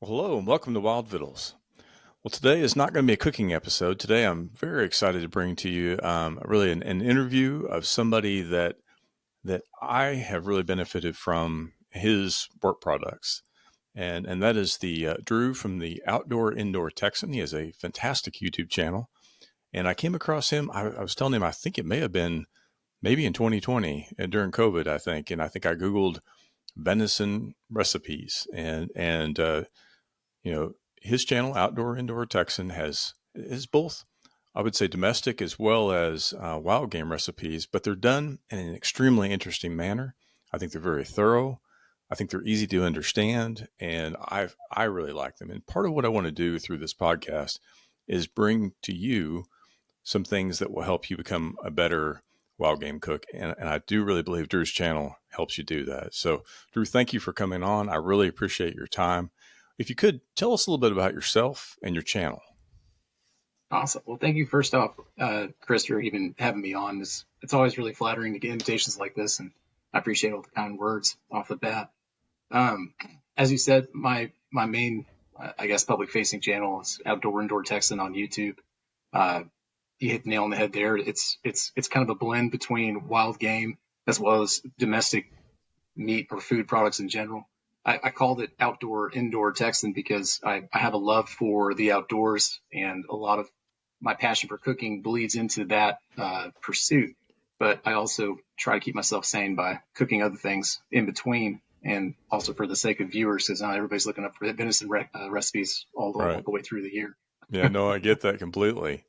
Hello, and welcome to Wild Vittles. Well, today is not going to be a cooking episode. Today, I'm very excited to bring to you really an interview of somebody that I have really benefited from his work products, and that is the Drew from the Outdoor Indoor Texan. He has a fantastic YouTube channel, and I came across him. I was telling him I think it may have been maybe in 2020 during COVID, I think, and I think I Googled venison recipes and you know, his channel, Outdoor Indoor Texan, is both, I would say, domestic as well as wild game recipes, but they're done in an extremely interesting manner. I think they're very thorough. I think they're easy to understand, and I really like them. And part of what I want to do through this podcast is bring to you some things that will help you become a better wild game cook. And I do really believe Drew's channel helps you do that. So, Drew, thank you for coming on. I really appreciate your time. If you could tell us a little bit about yourself and your channel. Awesome. Well, thank you first off, Chris, for even having me on. It's always really flattering to get invitations like this, and I appreciate all the kind words off the bat. As you said, my main, I guess, public facing channel is Outdoor Indoor Texan on YouTube. You hit the nail on the head there. It's kind of a blend between wild game as well as domestic meat or food products in general. I called it Outdoor Indoor Texan because I have a love for the outdoors, and a lot of my passion for cooking bleeds into that pursuit. But I also try to keep myself sane by cooking other things in between, and also for the sake of viewers, because not everybody's looking up for venison recipes all the way through the year. Yeah, no, I get that completely.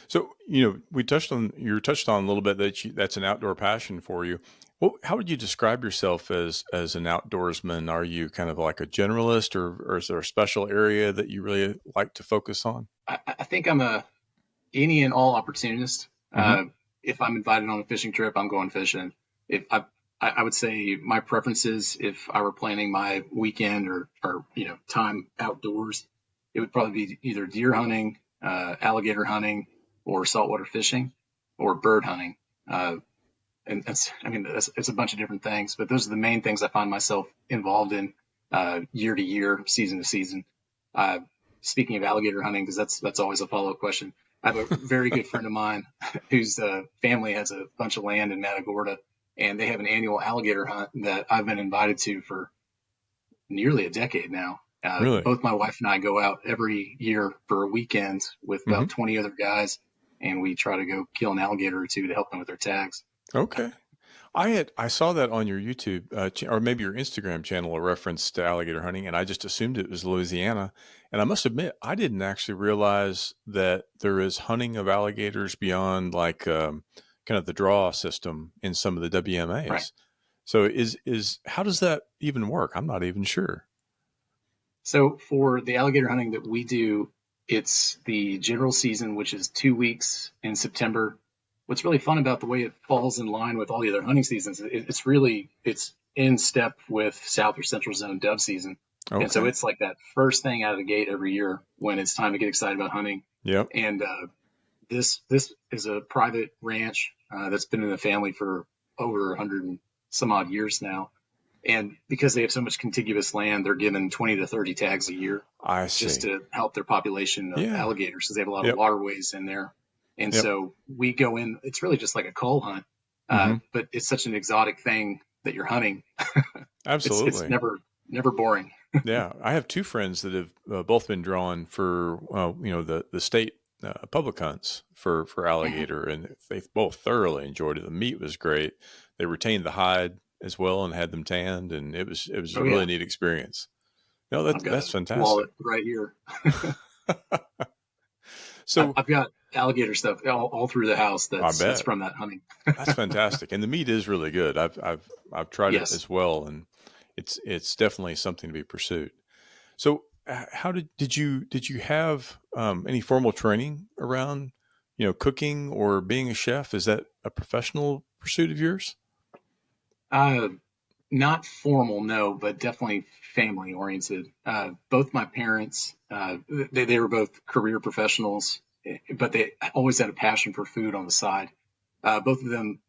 So, you touched on a little bit that that's an outdoor passion for you. Well, how would you describe yourself as an outdoorsman? Are you kind of like a generalist, or is there a special area that you really like to focus on? I think I'm any and all opportunist. If I'm invited on a fishing trip, I'm going fishing. If I would say my preferences, if I were planning my weekend or time outdoors, it would probably be either deer hunting, alligator hunting, or saltwater fishing, or bird hunting. And it's a bunch of different things, but those are the main things I find myself involved in year to year, season to season. Speaking of alligator hunting, because that's always a follow-up question. I have a very good friend of mine whose family has a bunch of land in Matagorda, and they have an annual alligator hunt that I've been invited to for nearly a decade now. Really? Both my wife and I go out every year for a weekend with about 20 other guys, and we try to go kill an alligator or two to help them with their tags. Okay. I saw that on your YouTube or maybe your Instagram channel, a reference to alligator hunting, and I just assumed it was Louisiana. And I must admit, I didn't actually realize that there is hunting of alligators beyond like kind of the draw system in some of the WMAs. Right. So how does that even work? I'm not even sure. So for the alligator hunting that we do, it's the general season, which is 2 weeks in September. What's really fun about the way it falls in line with all the other hunting seasons, it's in step with South or Central Zone dove season. Okay. And so it's like that first thing out of the gate every year when it's time to get excited about hunting. Yep. And this is a private ranch that's been in the family for over 100 and some odd years now. And because they have so much contiguous land, they're given 20 to 30 tags a year. I see. Just to help their population of alligators, because they have a lot of waterways in there. And so we go in, it's really just like a cull hunt, but it's such an exotic thing that you're hunting. Absolutely. It's never boring. Yeah. I have two friends that have both been drawn for, the state public hunts for alligator, and they both thoroughly enjoyed it. The meat was great. They retained the hide as well and had them tanned, and it was a really neat experience. No, that's fantastic. Wallet right here. So I've got alligator stuff all through the house. That's from that hunting. That's fantastic, and the meat is really good. I've tried it as well, and it's definitely something to be pursued. So, how did you have any formal training around cooking or being a chef? Is that a professional pursuit of yours? Not formal, no, but definitely family oriented. Both my parents, they were both career professionals, but they always had a passion for food on the side. Both of them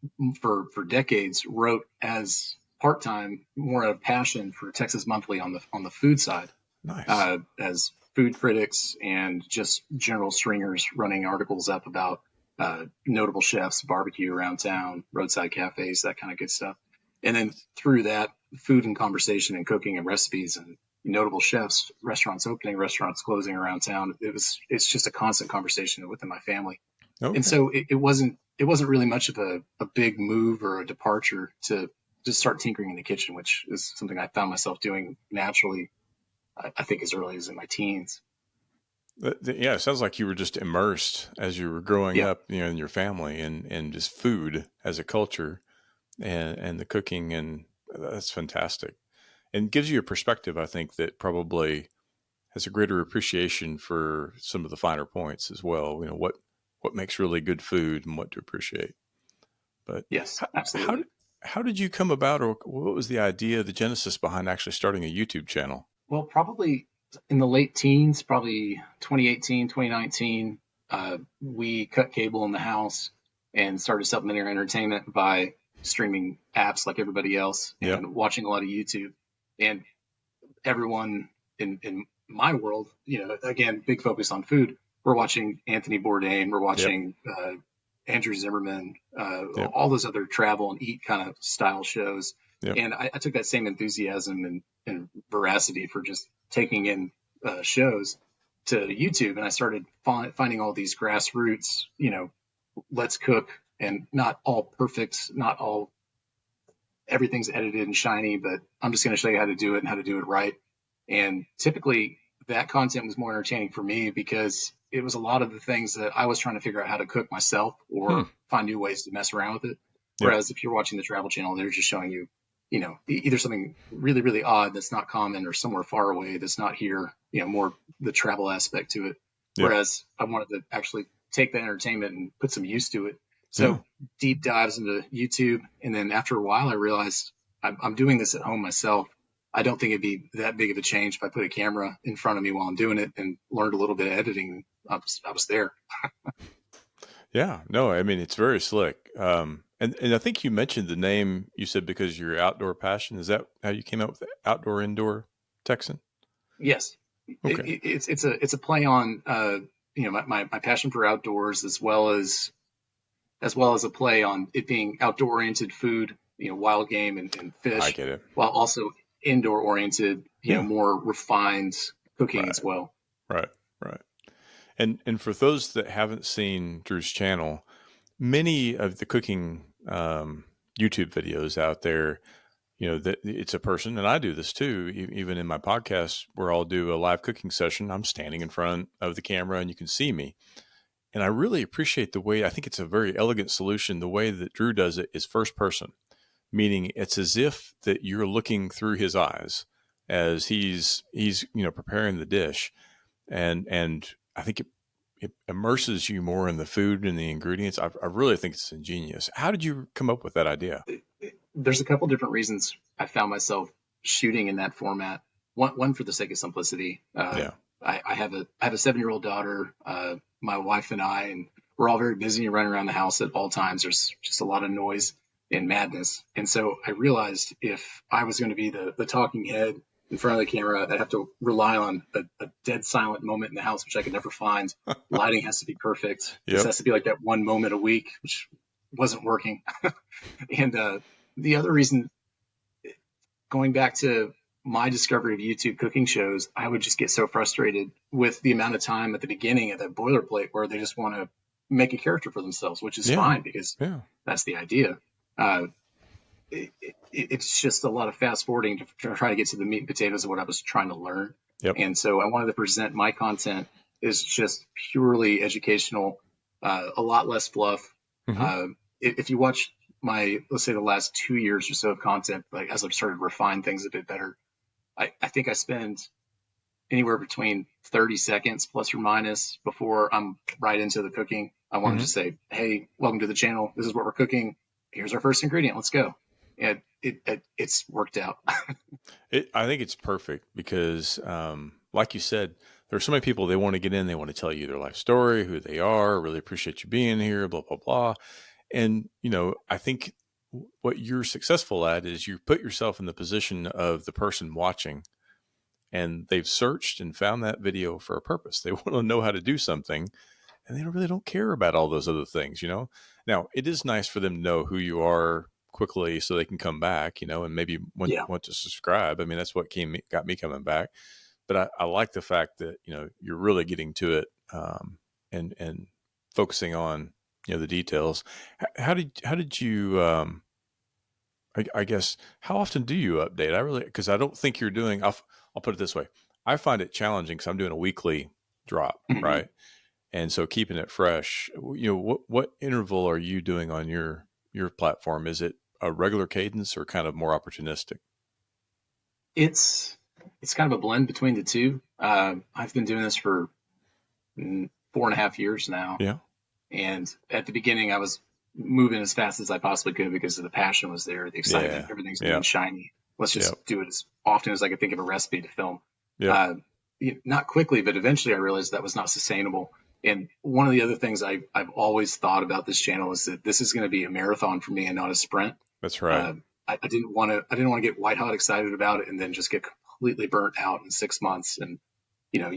for decades wrote as part-time, more out of passion for Texas Monthly on the food side. Nice. as food critics and just general stringers running articles up about notable chefs, barbecue around town, roadside cafes, that kind of good stuff. And then through that, food and conversation and cooking and recipes and notable chefs, restaurants opening, restaurants closing around town. It's just a constant conversation within my family. And Okay. so it wasn't really much of a big move or a departure to just start tinkering in the kitchen, which is something I found myself doing naturally. I think as early as in my teens. Yeah, it sounds like you were just immersed as you were growing Yeah. up, in your family and just food as a culture and the cooking. And that's fantastic. And gives you a perspective, I think, that probably has a greater appreciation for some of the finer points as well. What makes really good food and what to appreciate. But Yes, how, how, absolutely. how did you come about, or what was the idea, the genesis behind actually starting a YouTube channel? Well, probably in the late teens, probably 2018, 2019, we cut cable in the house and started supplementing our entertainment by streaming apps like everybody else Yep. and watching a lot of YouTube. And everyone in my world, again, big focus on food. We're watching Anthony Bourdain, we're Yep. watching Andrew Zimmerman, Yep. all those other travel and eat kind of style shows. Yep. And I took that same enthusiasm and veracity for just taking in shows to YouTube, and I started finding all these grassroots, let's cook, and not all perfect, not all everything's edited and shiny, but I'm just going to show you how to do it and how to do it right. And typically that content was more entertaining for me because it was a lot of the things that I was trying to figure out how to cook myself Hmm. or find new ways to mess around with it. Yep. Whereas if you're watching the travel channel, they're just showing you, either something really, really odd that's not common or somewhere far away that's not here, more the travel aspect to it. Yep. Whereas I wanted to actually take that entertainment and put some use to it. Yeah. So deep dives into YouTube. And then after a while, I realized I'm doing this at home myself. I don't think it'd be that big of a change if I put a camera in front of me while I'm doing it and learned a little bit of editing. I was there. Yeah. No, I mean, it's very slick. And I think you mentioned the name, you said because your outdoor passion. Is that how you came up with Outdoor Indoor Texan? Yes, Okay. it's a play on my passion for outdoors as well as a play on it being outdoor oriented food, wild game and I fish, get it. while also indoor oriented, Yeah. more refined cooking as Right. well. Right. Right. And for those that haven't seen Drew's channel, many of the cooking YouTube videos out there, that it's a person, and I do this too. Even in my podcast, where I'll do a live cooking session, I'm standing in front of the camera, and you can see me. And I really appreciate the way, I think it's a very elegant solution. The way that Drew does it is first person, meaning it's as if that you're looking through his eyes as he's preparing the dish, and I think it immerses you more in the food and the ingredients. I really think it's ingenious. How did you come up with that idea? There's a couple different reasons I found myself shooting in that format. One for the sake of simplicity. Yeah. I have a 7-year-old daughter. My wife and I, and we're all very busy and running around the house at all times. There's just a lot of noise and madness, and so I realized if I was going to be the talking head in front of the camera, I'd have to rely on a dead silent moment in the house, which I could never find. Lighting has to be perfect. This Yep. has to be like that one moment a week, which wasn't working. And the other reason, going back to my discovery of YouTube cooking shows, I would just get so frustrated with the amount of time at the beginning of that boilerplate where they just want to make a character for themselves, which is Yeah. fine because Yeah. that's the idea. Uh, it's just a lot of fast forwarding to try to get to the meat and potatoes of what I was trying to learn. Yep. And so I wanted to present my content as just purely educational, a lot less fluff. Hmm. Uh, if you watch let's say the last 2 years or so of content, like as I've started to refine things a bit better, I think I spend anywhere between 30 seconds plus or minus before I'm right into the cooking. I want to Hmm. just say, hey, welcome to the channel. This is what we're cooking. Here's our first ingredient. Let's go. And it's worked out. I think it's perfect because, like you said, there are so many people, they want to get in, they want to tell you their life story, who they are, really appreciate you being here, blah, blah, blah. And, I think what you're successful at is you put yourself in the position of the person watching, and they've searched and found that video for a purpose. They want to know how to do something, and they really don't care about all those other things, you know? Now, it is nice for them to know who you are quickly so they can come back, you know, and maybe Yeah. want to subscribe. I mean, that's what got me coming back. But I like the fact that, you know, you're really getting to it, and focusing on, you know, the details. How did you, I guess, how often do you update? Because I don't think you're doing, I'll put it this way. I find it challenging because I'm doing a weekly drop, Mhm. right? And so keeping it fresh, you know, what interval are you doing on your platform? Is it a regular cadence or kind of more opportunistic? It's it's kind of a blend between the two. I've been doing this for 4.5 years now, Yeah. and at the beginning, I was moving as fast as I possibly could because the passion was there, the excitement, Yeah. everything's new Yeah. and shiny. Let's Yep. just do it as often as I could think of a recipe to film. Yep. Uh, Not quickly, but eventually I realized that was not sustainable. And one of the other things I've always thought about this channel is that this is going to be a marathon for me and not a sprint. That's right. Uh, I didn't want to get white hot excited about it and then just get completely burnt out in 6 months. And you know,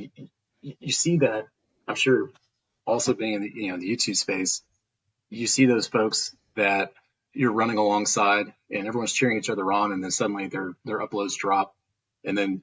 you see that. I'm sure also being in the the YouTube space, you see those folks that you're running alongside and everyone's cheering each other on, and then suddenly their uploads drop, and then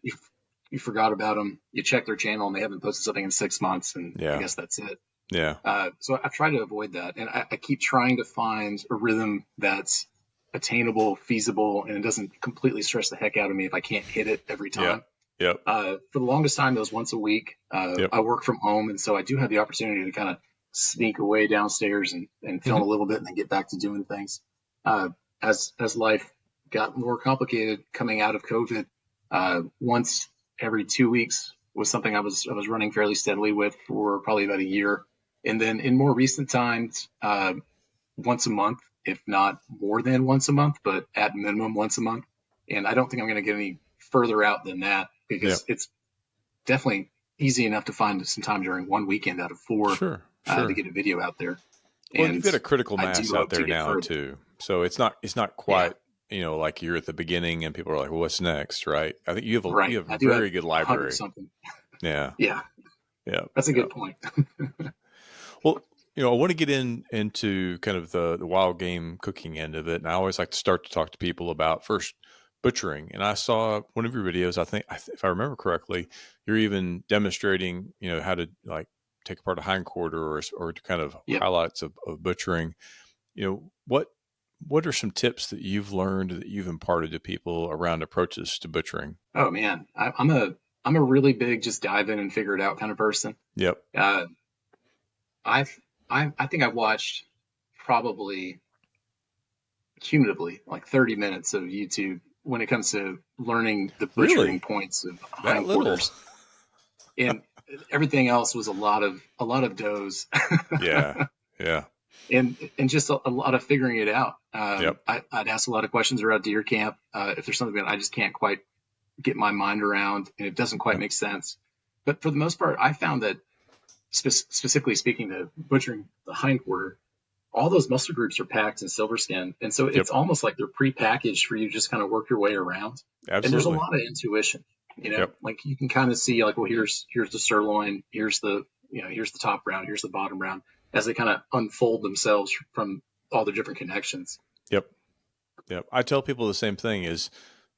you forgot about them. You check their channel and they haven't posted something in 6 months, and I Yeah. guess that's it. Yeah. So I try to avoid that, and I keep trying to find a rhythm that's attainable, feasible, and it doesn't completely stress the heck out of me if I can't hit it every Yep. time. Yep. For the longest time, it was once a week. Yep. I work from home, and so I do have the opportunity to kind of sneak away downstairs and film Hmm. a little bit, and then get back to doing things. Uh, as life got more complicated coming out of COVID, once every 2 weeks was something I was running fairly steadily with for probably about a year, and then in more recent times, once a month, if not more than once a month, but at minimum once a month. And I don't think I'm going to get any further out than that Yep. because it's definitely easy enough to find some time during one weekend out of four Sure. to Sure. get a video out there. Well, and you've And got a critical I do mass out hope to there get now further. too. So it's not Yeah, quite, you know, like you're at the beginning and people are like, well, what's next? Right. I think you right. have a I do have very good 100 library. something. Yeah. Yeah, Yeah. that's a Yeah. good point. Well, you know, I want to get into kind of the wild game cooking end of it, and I always like to start to talk to people about first butchering. And I saw one of your videos. If I remember correctly, you're even demonstrating, you know, how to like take apart a hind quarter or to kind of Yep. highlights of butchering. You know, what are some tips that you've learned that you've imparted to people around approaches to butchering? Oh man, I'm a really big just dive in and figure it out kind of person. Yep. Uh, I've I think I've watched probably cumulatively like 30 minutes of YouTube when it comes to learning the butchering Really? points of That little? hindquarters, and everything else was a lot of does, Yeah. Yeah. and just a lot of figuring it out. Yep. I'd ask a lot of questions around deer camp if there's something that I just can't quite get my mind around and it doesn't quite Yep. make sense. But for the most part, I found that specifically speaking to butchering the hindquarter, all those muscle groups are packed in silver skin. And so Yep. it's almost like they're pre-packaged for you to just kind of work your way around. And there's a Absolutely. lot of intuition, Yep. like you can kind of see like, well, here's the sirloin, here's the top round, here's the bottom round as they kind of unfold themselves from all the different connections. Yep. Yep. I tell people the same thing is,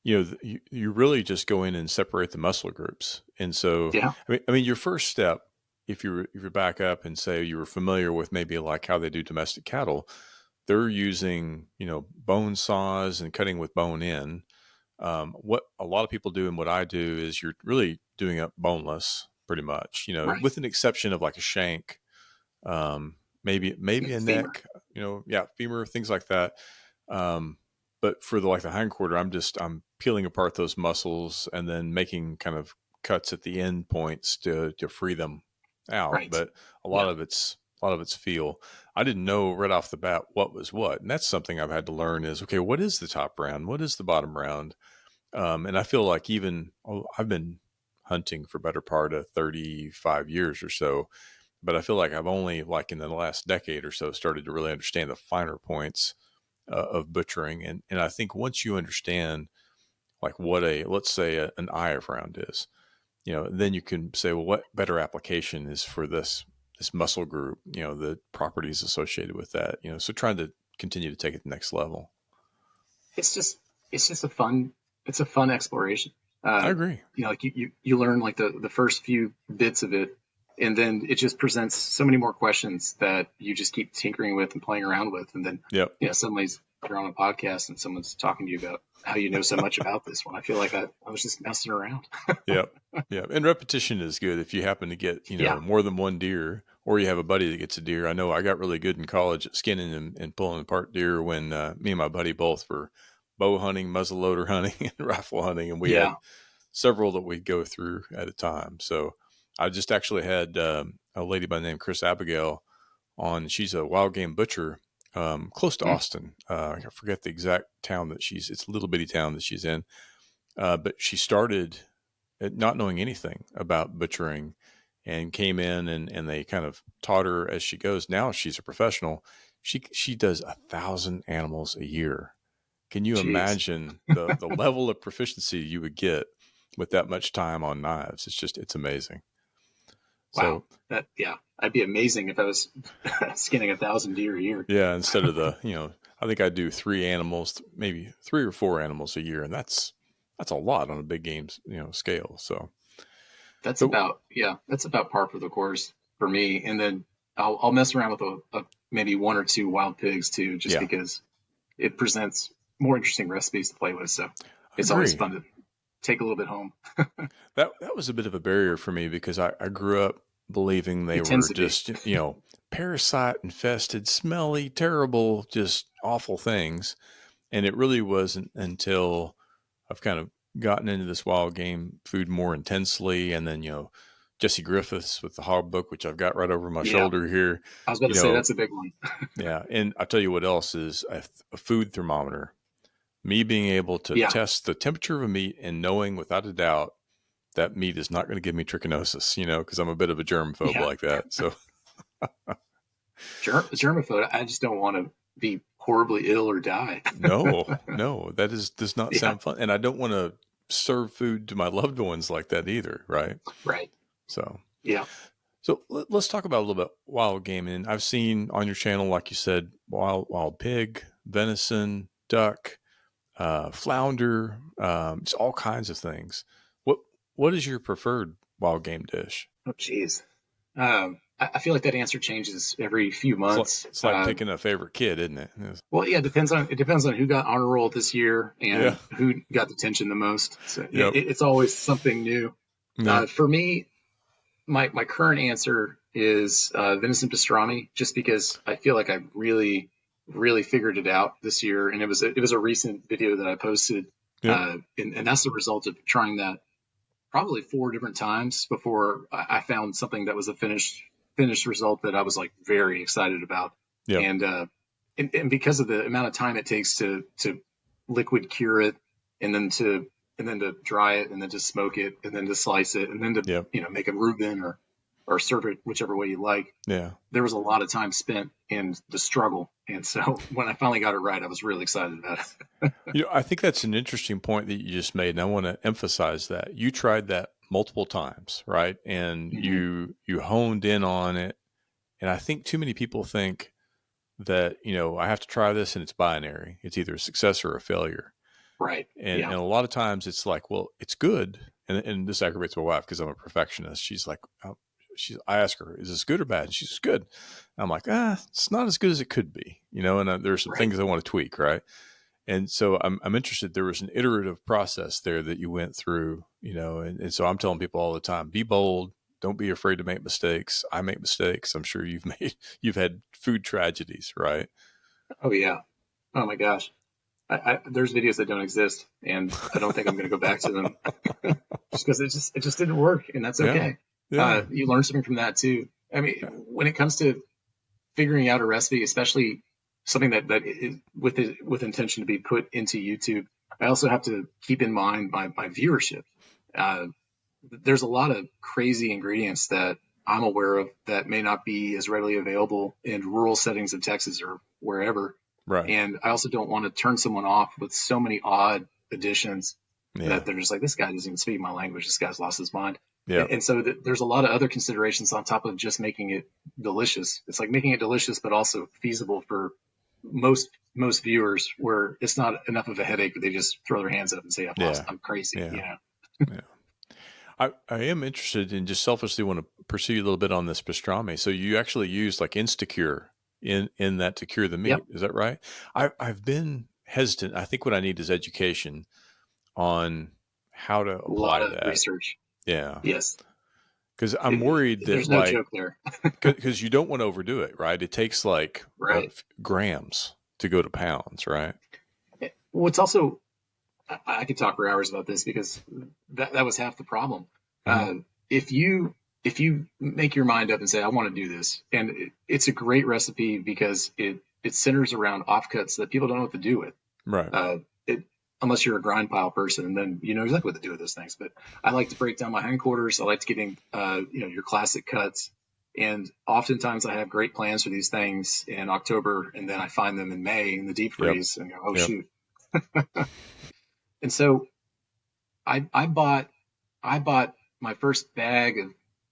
you know, you really just go in and separate the muscle groups. And so, Yeah. I mean, your first step, if you back up and say you were familiar with maybe like how they do domestic cattle, they're using, you know, bone saws and cutting with bone in. What a lot of people do and what I do is you're really doing it boneless pretty much, you know, Right. with an exception of like a shank, maybe a Femur. neck, you know, yeah, femur, things like that. Um, but for the like the hindquarter, I'm peeling apart those muscles and then making kind of cuts at the end points to free them out. Right. But Yeah. a lot of it's feel. I didn't know right off the bat what was what, and that's something I've had to learn. Is okay, what is the top round? What is the bottom round? And I feel like I've been hunting for better part of 35 years or so, but I feel like I've only like in the last decade or so started to really understand the finer points of butchering. And I think once you understand like what let's say an eye of round is, then you can say, well, what better application is for this muscle group, the properties associated with that, so trying to continue to take it to the next level. It's just it's just a fun it's a fun exploration. I Uh, agree. like you learn like the first few bits of it, and then it just presents so many more questions that you just keep tinkering with and playing around with, and then Yep. suddenly you're on a podcast and someone's talking to you about how you know so much about this. When I feel like I was just messing around. Yep. Yep. And repetition is good if you happen to get, Yeah, more than one deer, or you have a buddy that gets a deer. I know I got really good in college at skinning and pulling apart deer when me and my buddy both were bow hunting, muzzleloader hunting, and rifle hunting. And we yeah, had several that we'd go through at a time. So I just actually had a lady by the name Chris Abigail on. She's a wild game butcher close to mm, Austin. I forget the exact town that it's a little bitty town that she's in. But she started not knowing anything about butchering and came in and they kind of taught her as she goes. Now she's a professional. She does 1,000 animals a year. Can you jeez, imagine the level of proficiency you would get with that much time on knives? It's amazing. wow, So I'd be amazing if I was skinning 1,000 deer a year. yeah, instead of I think I do 3 animals, maybe 3 or 4 animals a year, and that's a lot on a big game, scale. So, That's but about that's about par for the course for me. And then I'll mess around with maybe one or two wild pigs too, just yeah, because it presents more interesting recipes to play with. So I it's always agree. fun to take a little bit home. That was a bit of a barrier for me because I grew up believing they It tends were to be. just, parasite infested, smelly, terrible, just awful things. And it really wasn't until I've kind of gotten into this wild game food more intensely. And then, Jesse Griffiths with the hog book, which I've got right over my Yeah, shoulder here, I was about you to say know, that's a big one. yeah. And I'll tell you what else is a food thermometer. Me being able to Yeah, test the temperature of a meat and knowing without a doubt that meat is not going to give me trichinosis, because I'm a bit of a germphobe yeah. like that. So Germaphobe. I just don't want to be horribly ill or die. no, that does not Yeah, sound fun. And I don't want to serve food to my loved ones like that either. Right. right. So, Yeah. let's talk about a little bit wild game. And I've seen on your channel, like you said, wild pig, venison, duck, flounder, just all kinds of things. What, what is your preferred wild game dish? Oh, geez. I feel like that answer changes every few months. It's like picking a favorite kid, isn't it? Well, yeah, it depends on who got honor roll this year Yeah. and who got detention the most. So Yep. it's always something new. Yep. For me, my current answer is venison pastrami, just because I feel like I really figured it out this year, and it was a recent video that I posted, Yep. and that's the result of trying that probably 4 different times before I found something that was a finished result that I was like very excited about. Yep. And and because of the amount of time it takes to liquid cure it, and then to dry it, and then to smoke it, and then to slice it, and then to Yep. make a Reuben or serve it whichever way you like. Yeah. There was a lot of time spent in the struggle, and so when I finally got it right, I was really excited about it. I think that's an interesting point that you just made, and I want to emphasize that you tried that multiple times, right? And Hmm. you honed in on it. And I think too many people think that I have to try this and it's binary. It's either a success or a failure. Right? And Yeah. a lot of times it's like, well, it's good. And this aggravates my wife because I'm a perfectionist. She's like, I ask her, is this good or bad? And she's good. I'm like, it's not as good as it could be, and there's some Right. things I want to tweak, right? And so I'm interested. There was an iterative process there that you went through, and so I'm telling people all the time, be bold. Don't be afraid to make mistakes. I make mistakes. I'm sure you've had food tragedies, right? Oh yeah. Oh my gosh. There's videos that don't exist, and I don't think I'm going to go back to them just because it just didn't work, and that's Yeah. okay. Yeah. You learn something from that too. I mean, when it comes to figuring out a recipe, especially something that is with intention to be put into YouTube, I also have to keep in mind my viewership. Uh, there's a lot of crazy ingredients that I'm aware of that may not be as readily available in rural settings in Texas or wherever. Right. And I also don't want to turn someone off with so many odd additions Yeah. that they're just like, this guy doesn't even speak my language. This guy's lost his mind. Yeah. And so there's a lot of other considerations on top of just making it delicious. It's like making it delicious, but also feasible for most viewers, where it's not enough of a headache that they just throw their hands up and say, Yeah. I'm crazy, Yeah. you know? Yeah. I am interested and just selfishly want to pursue you a little bit on this pastrami. So you actually use like Instacure in that to cure the Yep. meat. Is that right? I've been hesitant. I think what I need is education on how to A lot apply of that. research. Yeah. Yes. Because I'm worried that There's no like, joke there. because you don't want to overdo it, right? It takes like Right. grams to go to pounds, right? Well, it's also, I could talk for hours about this because that was half the problem. Hmm. Uh, if you if you make your mind up and say I want to do this, and it's a great recipe because it centers around offcuts that people don't know what to do with. Right. It Unless you're a grind pile person, and then you know exactly what to do with those things. But I like to break down my hindquarters. I like to get in, your classic cuts. And oftentimes I have great plans for these things in October, and then I find them in May in the deep Yep. freeze, and go, oh Yep. shoot. And so I bought my first bag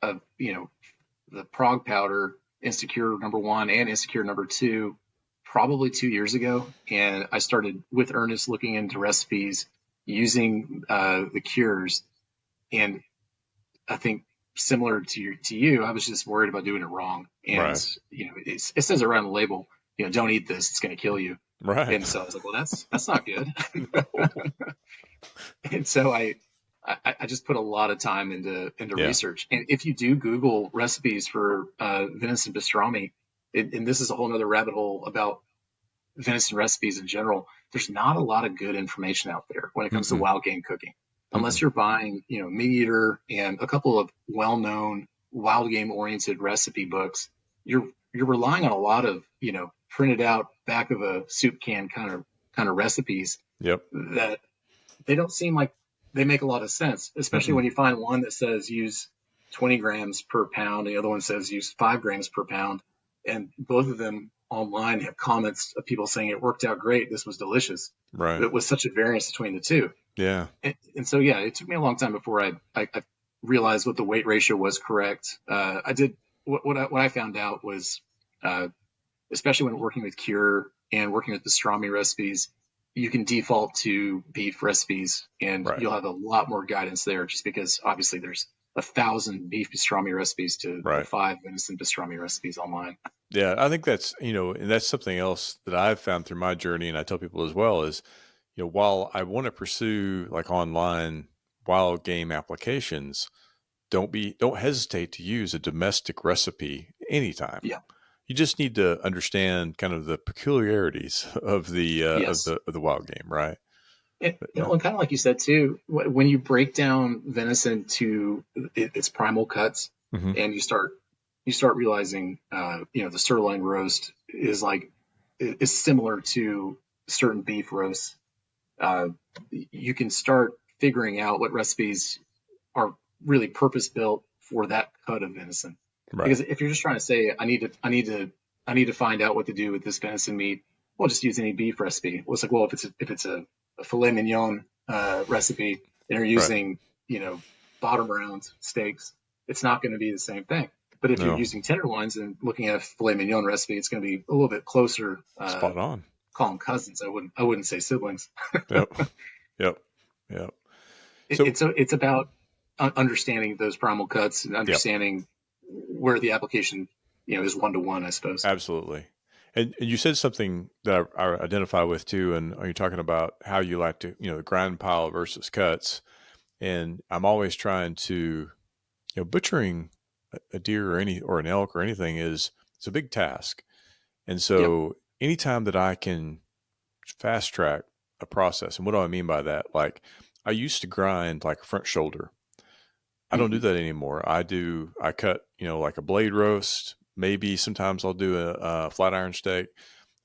of the prog powder Insecure number one and Insecure number two probably 2 years ago, and I started with Ernest looking into recipes using the cures. And I think similar to you, I was just worried about doing it wrong. And Right. it says around the label, don't eat this; it's going to kill you. Right. And so I was like, well, that's not good. No. And so I just put a lot of time into Yeah. research. And if you do Google recipes for venison pastrami, and this is a whole other rabbit hole about venison recipes in general, there's not a lot of good information out there when it comes to Mm-mm. wild game cooking, unless Mm-mm. you're buying, Meat Eater and a couple of well-known wild game oriented recipe books. You're relying on a lot of, printed out back of a soup can kind of recipes Yep. that they don't seem like they make a lot of sense, especially Mm-mm. when you find one that says use 20 grams per pound, the other one says use 5 grams per pound. And both of them online have comments of people saying it worked out great. This was delicious. Right. It was such a variance between the two. Yeah. And so, yeah, it took me a long time before I realized what the weight ratio was correct. I did what I found out was, uh, especially when working with cure and working with pastrami recipes, you can default to beef recipes and Right. you'll have a lot more guidance there, just because obviously there's 1,000 beef pastrami recipes to the Right. 5 venison pastrami recipes online. Yeah. I think that's, and that's something else that I've found through my journey. And I tell people as well is, while I want to pursue like online wild game applications, don't hesitate to use a domestic recipe anytime. Yeah. You just need to understand kind of the peculiarities of the Yes. of the wild game, right? And, But and kind of like you said too, when you break down venison to its primal cuts, mm-hmm. and you start realizing, the sirloin roast is similar to certain beef roasts. uh, you can start figuring out what recipes are really purpose built for that cut of venison. Right, Because if you're just trying to say, I need to find out what to do with this venison meat, well, just use any beef recipe. Well, it's like, well, if it's a filet mignon recipe and you're right. using, bottom round steaks, it's not going to be the same thing. But if you're No, using tenderloins and looking at a filet mignon recipe, it's going to be a little bit closer. spot on. Call them cousins. I wouldn't say siblings. Yep, yep, yep. So, It's about understanding those primal cuts and yep, understanding where the application, is one to one, I suppose. absolutely. And you said something that I identify with too. And are you talking about how you like to, the grind pile versus cuts? And I'm always trying to, butchering a deer or an elk or anything is it's a big task. And Yep. so anytime that I can fast track a process, and what do I mean by that? Like I used to grind like a front shoulder. I don't do Hmm. that anymore. I cut, like a blade roast. Maybe sometimes I'll do a flat iron steak.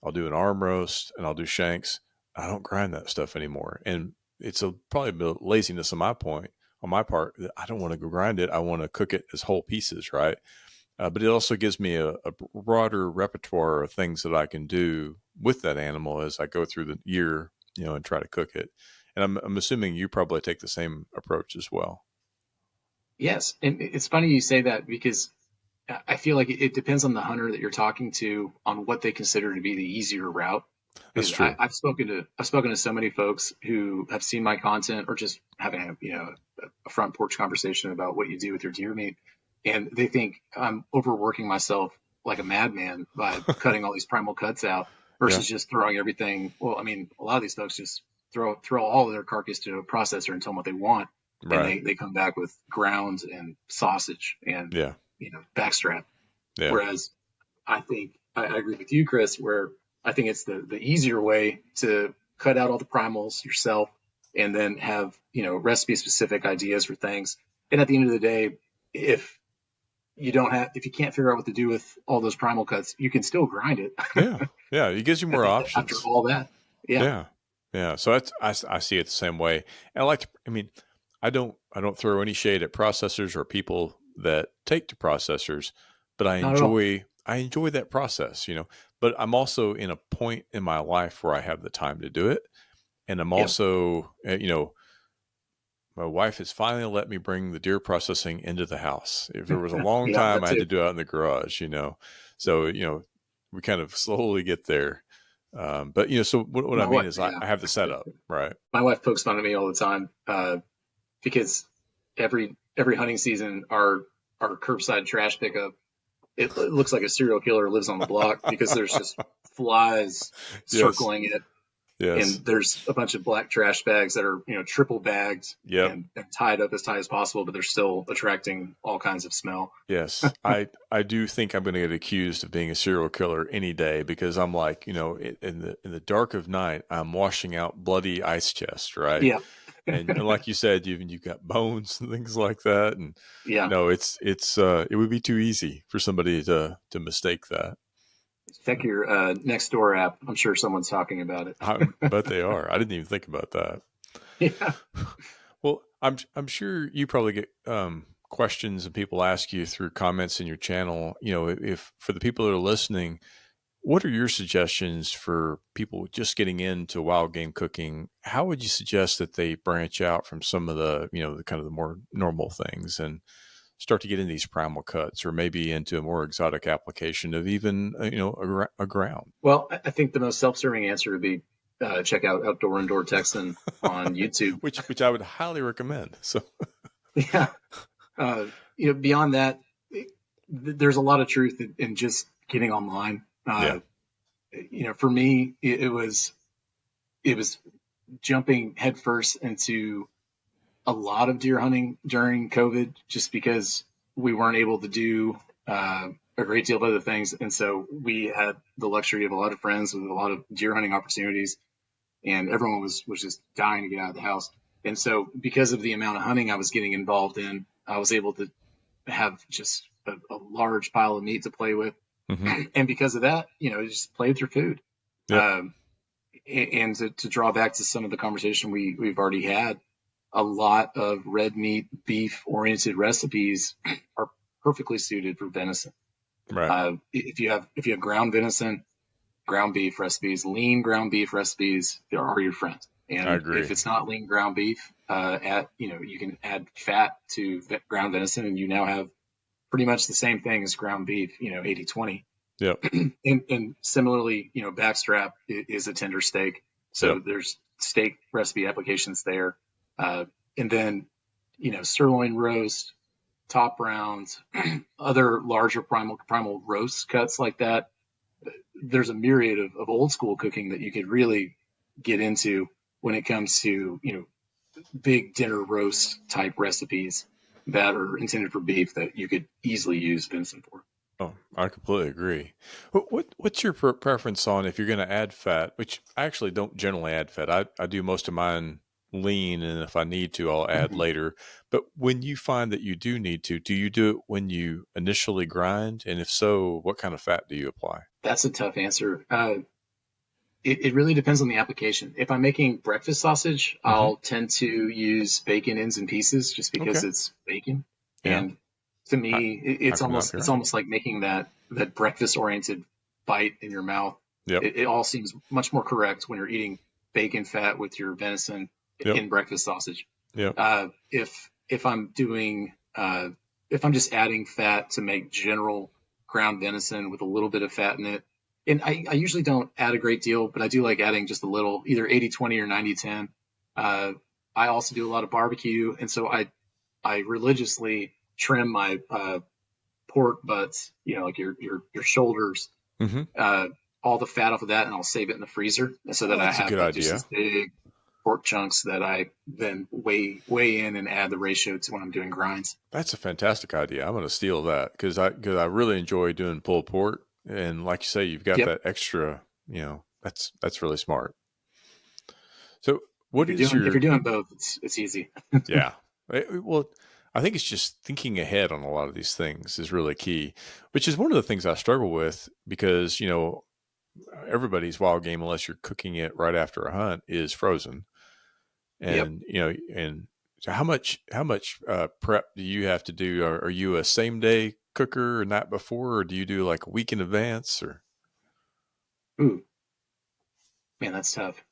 I'll do an arm roast and I'll do shanks. I don't grind that stuff anymore. And it's probably a bit of laziness on my part. I don't want to go grind it. I want to cook it as whole pieces, right? But it also gives me a broader repertoire of things that I can do with that animal as I go through the year, and try to cook it. And I'm assuming you probably take the same approach as well. Yes, and it's funny you say that because I feel like it depends on the hunter that you're talking to on what they consider to be the easier route. That's Because true. I've spoken to so many folks who have seen my content or just having a front porch conversation about what you do with your deer meat, and they think I'm overworking myself like a madman by cutting all these primal cuts out Yeah. versus just throwing everything. Well, I mean, a lot of these folks just throw all of their carcass to a processor and tell them what they want, and Right. they come back with grounds and sausage and Yeah. backstrap. Yeah. Whereas I agree with you, Chris, where I think it's the easier way to cut out all the primals yourself and then have, recipe specific ideas for things. And at the end of the day, if if you can't figure out what to do with all those primal cuts, you can still grind it Yeah. Yeah. It gives you more after options. all that. Yeah, Yeah. Yeah. So I see it the same way. And I mean, I don't throw any shade at processors or people that take to processors, but not at all. I enjoy that process, but I'm also in a point in my life where I have the time to do it. And I'm Yep. also, my wife has finally let me bring the deer processing into the house. If there was a long Yeah, time that I had too. to do it out in the garage, so, we kind of slowly get there. But so what I My mean wife, is I yeah, have the setup, right? my wife pokes fun at me all the time because every hunting season, our curbside trash pickup, it looks like a serial killer lives on the block because there's just flies Yes. circling it, Yes. and there's a bunch of black trash bags that are triple bagged Yep. and tied up as tight as possible, but they're still attracting all kinds of smell. Yes. I do think I'm going to get accused of being a serial killer any day because I'm like, in the dark of night, I'm washing out bloody ice chests, right? Yeah, And like you said, you've got bones and things like that, and yeah. no, it would be too easy for somebody to mistake that. Check your next door app. I'm sure someone's talking about it. I bet they are. I didn't even think about that. Yeah. Well, I'm sure you probably get questions and people ask you through comments in your channel. If for the people that are listening, what are your suggestions for people just getting into wild game cooking? How would you suggest that they branch out from some of the kind of the more normal things and start to get into these primal cuts, or maybe into a more exotic application of even a ground? Well, I think the most self-serving answer would be check out Outdoor Indoor Texan on YouTube. which I would highly recommend. So Yeah. Uh, beyond that, there's a lot of truth in just getting online. yeah, For me, it was jumping headfirst into a lot of deer hunting during COVID, just because we weren't able to do a great deal of other things, and so we had the luxury of a lot of friends with a lot of deer hunting opportunities, and everyone was just dying to get out of the house. And so, because of the amount of hunting I was getting involved in, I was able to have just a large pile of meat to play with. hmm And because of that, just play with your food. yep, Um, and to draw back to some of the conversation we've already had, a lot of red meat, beef oriented recipes are perfectly suited for venison. right. If you have ground venison, ground beef recipes, lean ground beef recipes, there are your friends. I And if agree. it's not lean ground beef, you can add fat to ground venison, and you now have pretty much the same thing as ground beef, 80/20. Yep, And similarly, backstrap is a tender steak. yep, So there's steak recipe applications there. Uh, and then, sirloin roast, top rounds, other larger primal roast cuts like that. There's a myriad of old school cooking that you could really get into when it comes to, big dinner roast type recipes that are intended for beef that you could easily use venison for. oh, I completely agree. What's your preference on if you're going to add fat? Which I actually don't generally add fat. I do most of mine lean, and if I need to, I'll add Mhm. later. But when you find that you do need to, do you do it when you initially grind? And if so, what kind of fat do you apply? That's a tough answer. It really depends on the application. If I'm making breakfast sausage, hmm I'll tend to use bacon ends and pieces just because Okay. it's bacon. Yeah. And to How, me, how it's can that almost be it's right? almost like making that breakfast oriented bite in your mouth. Yep. It all seems much more correct when you're eating bacon fat with your venison Yep. in breakfast sausage. Yep. If I'm doing if I'm just adding fat to make general ground venison with a little bit of fat in it, and I usually don't add a great deal, but I do like adding just a little, either 80/20 or 90/10. I also do a lot of barbecue, and so I religiously trim my pork butts, like your shoulders, Hmm. uh, all the fat off of that, and I'll save it in the freezer, and so Oh, that I that's a have good like just these idea. big pork chunks that I then weigh in and add the ratio to when I'm doing grinds. That's a fantastic idea. I'm going to steal that because I really enjoy doing pulled pork, and like you say, you've got Yep. that extra. That's really smart. So, If what you're is doing if your you're doing both, it's easy. yeah? Well, I think it's just thinking ahead on a lot of these things is really key, which is one of the things I struggle with because everybody's wild game, unless you're cooking it right after a hunt, is frozen. Yep. And so how much prep do you have to do? Are you a same day cooker or night before, or do you do like a week in advance? Or Ooh, man, that's tough.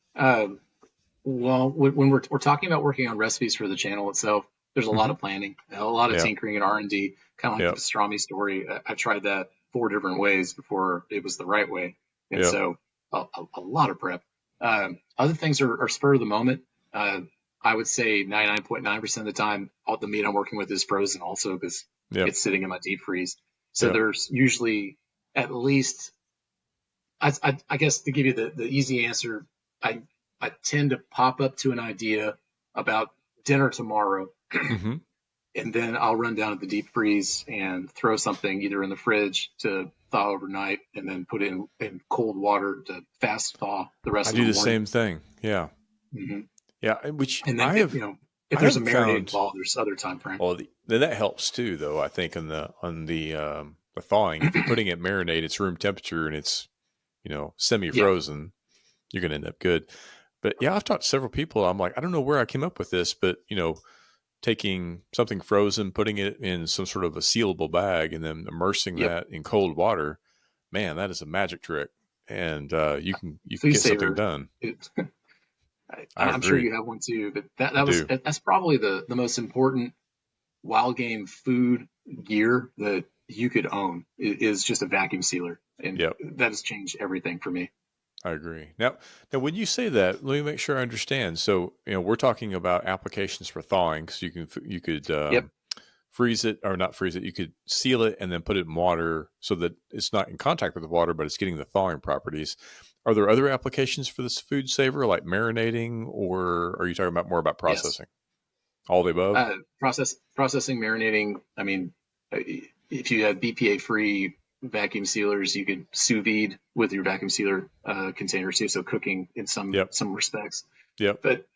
Well, when we're talking about working on recipes for the channel itself, there's a lot hmm of planning, a lot of yeah, tinkering and R&D, kind of like the yeah, pastrami story. I tried that 4 different ways before it was the right way, and yeah, so a lot of prep. Other things are spur of the moment. Uh, I would say 99.9% of the time, all the meat I'm working with is frozen also because yeah, it's sitting in my deep freeze. So yeah. there's usually at least I guess to give you the easy answer, I I tend to pop up to an idea about dinner tomorrow, hmm and then I'll run down to the deep freeze and throw something either in the fridge to thaw overnight, and then put it in cold water to fast thaw the I rest of do the the morning. same thing. Yeah, Hmm. yeah. Which And then I have, if I there's a have marinade found. involved, there's other time frame. Well, then that helps too, though. I think on the thawing, if you're putting it marinade, it's room temperature and it's semi Yeah. frozen. You're going to end up good. But yeah, I've talked to several people. I'm like, I don't know where I came up with this, but taking something frozen, putting it in some sort of a sealable bag, and then immersing Yep. that in cold water, man, that is a magic trick. And you can Food get something saver. done. It, I I'm sure agree. you have one too, but I do. that's probably the most important wild game food gear that you could own is just a vacuum sealer, and Yep. that has changed everything for me. I agree. Now, when you say that, let me make sure I understand. So, we're talking about applications for thawing, because you could Yep. freeze it or not freeze it. You could seal it and then put it in water so that it's not in contact with the water, but it's getting the thawing properties. Are there other applications for this food saver, like marinating, or are you talking about more about Yes. processing? All the above. Processing, marinating. I mean, if you had BPA free vacuum sealers, you could sous vide with your vacuum sealer containers too. So cooking in Yep. some respects, Yep. but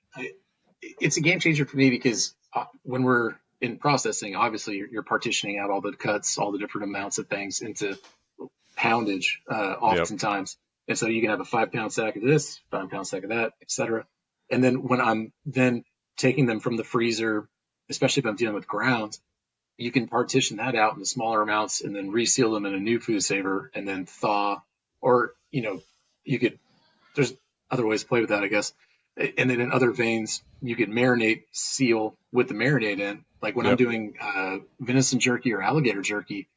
it's a game changer for me because when we're in processing, obviously you're partitioning out all the cuts, all the different amounts of things into poundage, Yep. oftentimes. And so you can have a 5 pound sack of this, 5 pound sack of that, etc. And then when I'm then taking them from the freezer, especially if I'm dealing with grounds, you can partition that out into smaller amounts and then reseal them in a new food saver and then thaw. Or, you could, there's other ways to play with that, I guess. And then in other veins, you could marinate, seal with the marinade in. Like when I'm Yep. doing venison jerky or alligator jerky,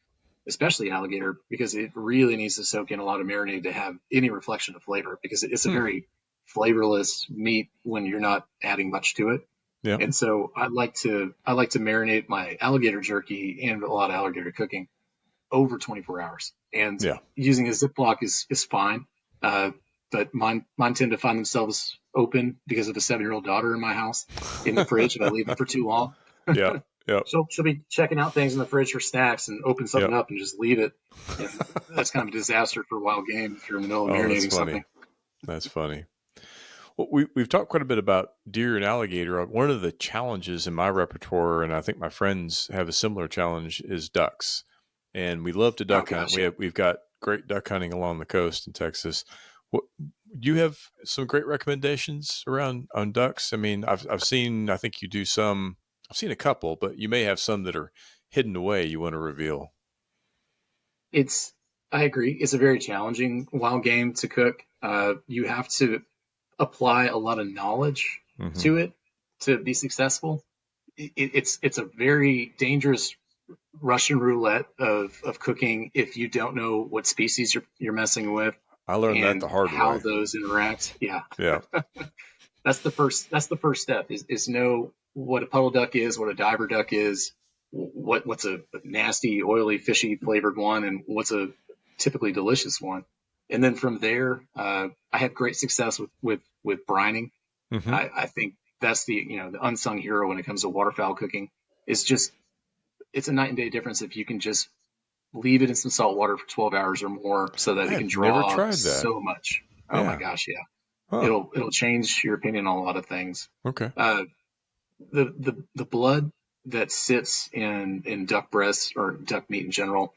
especially alligator, because it really needs to soak in a lot of marinade to have any reflection of flavor, because it's a Hmm. very flavorless meat when you're not adding much to it. Yep. And so I like to marinate my alligator jerky and a lot of alligator cooking over 24 hours. And Yeah. using a Ziploc is fine. Uh, but mine tend to find themselves open because of a 7-year-old daughter in my house in the fridge if I leave them for too long. Yep. Yep. She'll be checking out things in the fridge for snacks and open something Yep. up and just leave it. And that's kind of a disaster for wild game if you're in the middle of Oh, that's marinating something. funny. That's funny. Well, we've talked quite a bit about deer and alligator. One of the challenges in my repertoire, and I think my friends have a similar challenge, is ducks. And we love to Oh duck hunt. gosh, yeah. We've got great duck hunting along the coast in Texas. What do you have some great recommendations around on ducks? I mean, I've seen. I think you do some. I've seen a couple, but you may have some that are hidden away. You want to reveal. It's I agree. It's a very challenging wild game to cook. You have to apply a lot of knowledge Hmm. to it to be successful. it's a very dangerous Russian roulette of cooking if you don't know what species you're messing with I learned that and the hard how way. those interact. Yeah, Yeah. that's the first step is know what a puddle duck is, what a diver duck is, what's a nasty, oily, fishy flavored one, and what's a typically delicious one. And then from there, I have great success with brining. Hmm. I think that's the unsung hero when it comes to waterfowl cooking. It's just it's a night and day difference if you can just leave it in some salt water for 12 hours or more so that I it can have never draw tried that. so much. Oh my Yeah. gosh, yeah. Huh. It'll change your opinion on a lot of things. Okay. Uh, the blood that sits in duck breasts or duck meat in general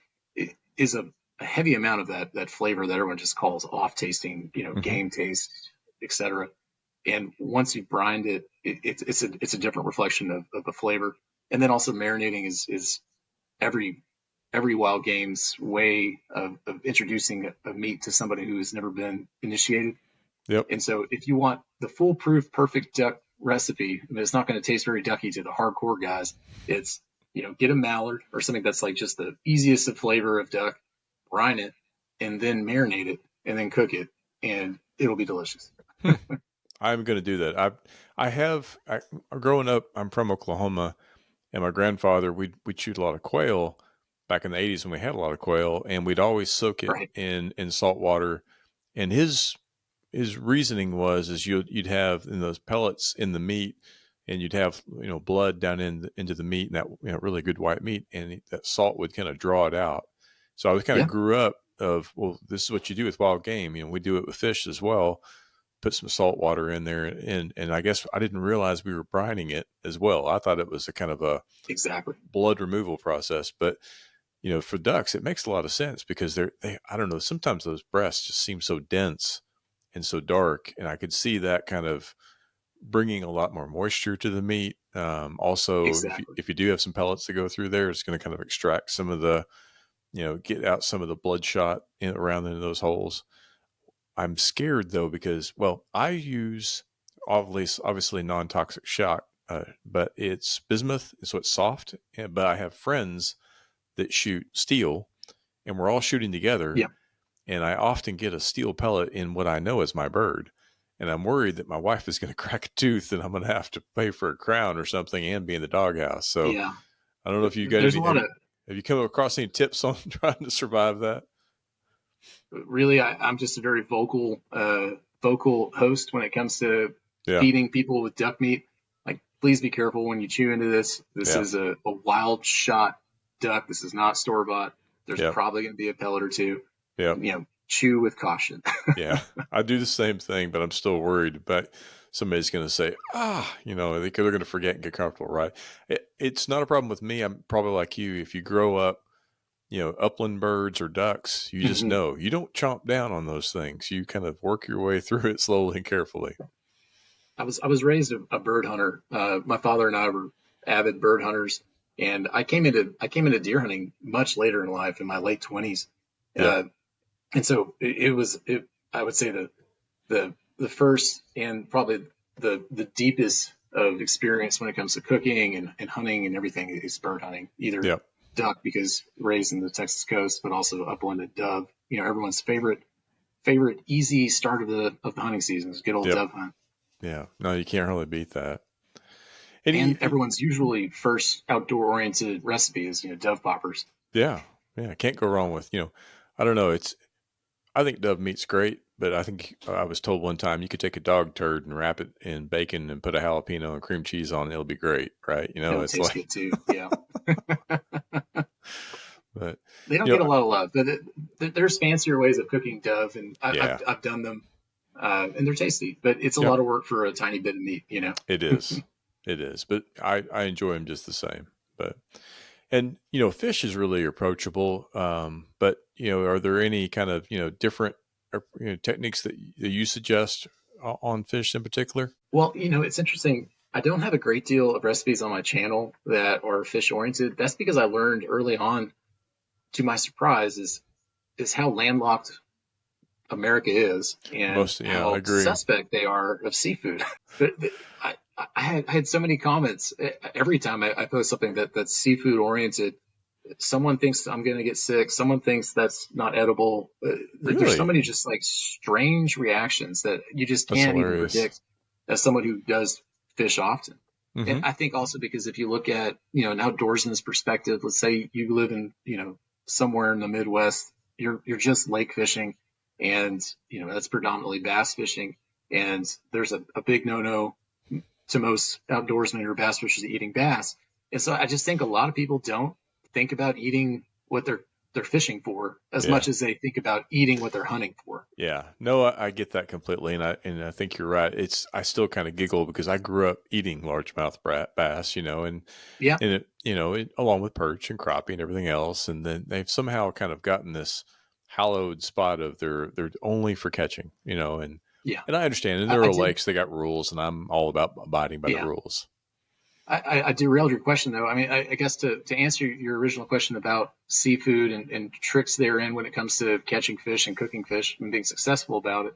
is a heavy amount of that flavor that everyone just calls off tasting, Hmm. game taste, etc. And once you brined it's a different reflection of the flavor. And then also marinating is every every wild game's way of introducing a meat to somebody who has never been initiated. Yep. And so if you want the foolproof perfect duck recipe, I mean, it's not going to taste very ducky to the hardcore guys. It's, get a mallard or something that's like just the easiest of flavor of duck, brine it, and then marinate it, and then cook it, and it'll be delicious. Hmm. I'm going to do that. Growing up, I'm from Oklahoma, and my grandfather, we'd shoot a lot of quail back in the 80s when we had a lot of quail, and we'd always soak it Right. in salt water. And his reasoning was is you'd have in those pellets in the meat, and you'd have blood down into the meat, and that really good white meat, and that salt would kind of draw it out. So I was kind of Yeah, grew up of, well, this is what you do with wild game. We do it with fish as well. Put some salt water in there, and I guess I didn't realize we were brining it as well. I thought it was a kind of a exactly. blood removal process, but for ducks, it makes a lot of sense because I don't know, sometimes those breasts just seem so dense and so dark, and I could see that kind of bringing a lot more moisture to the meat. Also, Exactly. if you do have some pellets to go through there, it's going to kind of extract some of the, get out some of the bloodshot around in those holes. I'm scared though because, well, I use obviously non-toxic shock, but it's bismuth, so it's soft. But I have friends that shoot steel, and we're all shooting together, Yeah. and I often get a steel pellet in what I know is my bird. And I'm worried that my wife is going to crack a tooth and I'm going to have to pay for a crown or something and be in the doghouse. So Yeah. I don't know if you got There's a any, lot of have you come across any tips on trying to survive that? really, I'm just a very vocal host when it comes to Yeah. feeding people with duck meat. Like, please be careful when you chew into this. This Yeah. is a wild shot duck. This is not store bought. There's Yeah. probably going to be a pellet or two. Yeah. Chew with caution. Yeah. I do the same thing, but I'm still worried. But somebody's going to say, they're going to forget and get comfortable, right? It's not a problem with me. I'm probably like you. If you grow up, upland birds or ducks, you just Mhm. know you don't chomp down on those things. You kind of work your way through it slowly and carefully. I was raised a bird hunter. My father and I were avid bird hunters, and I came into deer hunting much later in life, in my late 20s. Yep. And so I would say the first and probably the deepest of experience when it comes to cooking and hunting and everything is bird hunting. Either Yep. duck because raised in the Texas coast, but also upland and dove. Everyone's favorite easy start of the hunting season is good old Yep. dove hunt. Yeah. No, you can't really beat that. And And everyone's usually first outdoor oriented recipe is dove poppers. yeah. Yeah. Can't go wrong with, I don't know. I think dove meat's great, but I think I was told one time you could take a dog turd and wrap it in bacon and put a jalapeno and cream cheese on it. It'll be great, right? It would It's taste like, good too. Yeah. but, They don't you get know, a lot of love, but there's fancier ways of cooking dove, and yeah, I've done them, and they're tasty. But it's a yep, lot of work for a tiny bit of meat. it is. It is. But I enjoy them just the same. But, and, fish is really approachable. But, are there any kind of, different techniques that you suggest on fish in particular? Well, it's interesting. I don't have a great deal of recipes on my channel that are fish oriented. That's because I learned early on, to my surprise, is how landlocked America is and I how agree. suspect they are of seafood. But I had so many comments every time I post something that's seafood oriented. Someone thinks I'm going to get sick. Someone thinks that's not edible. There's so Really? many just like strange reactions that you just That's can't even hilarious. predict as someone who does fish often. And Hmm. I think also because if you look at, an outdoorsman's perspective, let's say you live in, somewhere in the Midwest, you're just lake fishing and, that's predominantly bass fishing. And there's a big no-no to most outdoorsmen or bass fishers eating bass. And so I just think a lot of people don't think about eating what they're fishing for as Yeah. much as they think about eating what they're hunting for. Yeah, no, I get that completely, and I think you're right. I still kind of giggle because I grew up eating largemouth bass, Yeah, along with perch and crappie and everything else, and then they've somehow kind of gotten this hallowed spot of they're only for catching, yeah, and I understand. In I, there I are did. lakes, they got rules, and I'm all about abiding by the Yeah, rules. I derailed your question though. I mean, I guess to answer your original question about seafood and tricks therein when it comes to catching fish and cooking fish and being successful about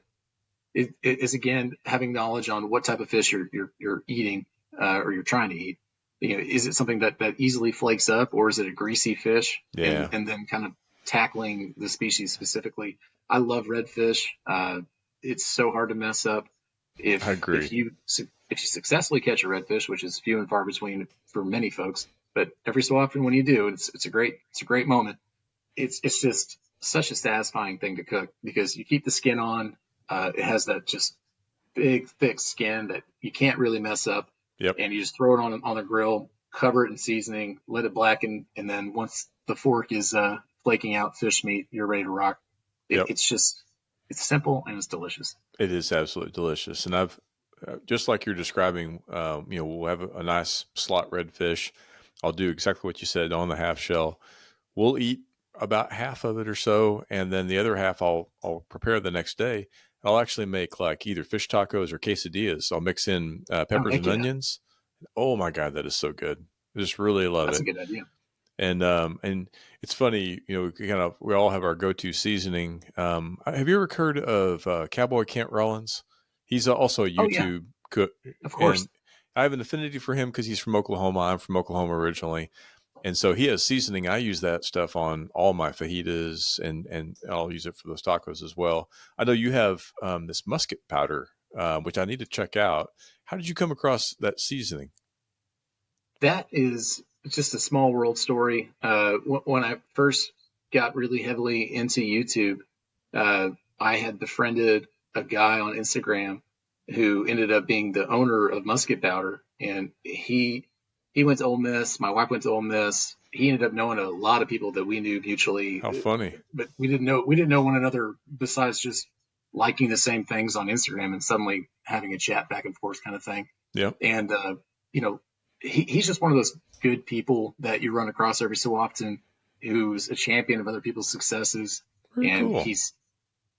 it is again having knowledge on what type of fish you're eating or you're trying to eat. Is it something that easily flakes up, or is it a greasy fish? And Yeah, and then kind of tackling the species specifically. I love redfish. It's so hard to mess up. I If agree. you successfully catch a redfish, which is few and far between for many folks, but every so often when you do, it's a great moment. It's just such a satisfying thing to cook because you keep the skin on. It has that just big, thick skin that you can't really mess up, Yep, and you just throw it on the grill, cover it in seasoning, let it blacken, and then once the fork is flaking out fish meat, you're ready to rock. yep. It's simple and it's delicious. It is absolutely delicious, and I've just like you're describing. We'll have a nice slot redfish. I'll do exactly what you said on the half shell. We'll eat about half of it or so, and then the other half I'll prepare the next day. I'll actually make like either fish tacos or quesadillas. I'll mix in Oh peppers heck and yeah, onions. Oh my god, that is so good! I just really love that's a it. good idea. And it's funny, we all have our go-to seasoning. Have you ever heard of Cowboy Kent Rollins? He's also a Oh yeah, YouTube cook, of course. and I have an affinity for him because he's from Oklahoma. I'm from Oklahoma originally, and so he has seasoning. I use that stuff on all my fajitas, and I'll use it for those tacos as well. I know you have this musket powder, which I need to check out. How did you come across that seasoning? That is just a small world story. When I first got really heavily into YouTube, uh, I had befriended a guy on Instagram who ended up being the owner of Musket Powder, and he went to Ole Miss. My wife went to Ole Miss. He ended up knowing a lot of people that we knew mutually, How funny! but we didn't know one another besides just liking the same things on Instagram and suddenly having a chat back and forth kind of thing. Yep, And you know, he's just one of those good people that you run across every so often who's a champion of other people's successes. very And cool. he's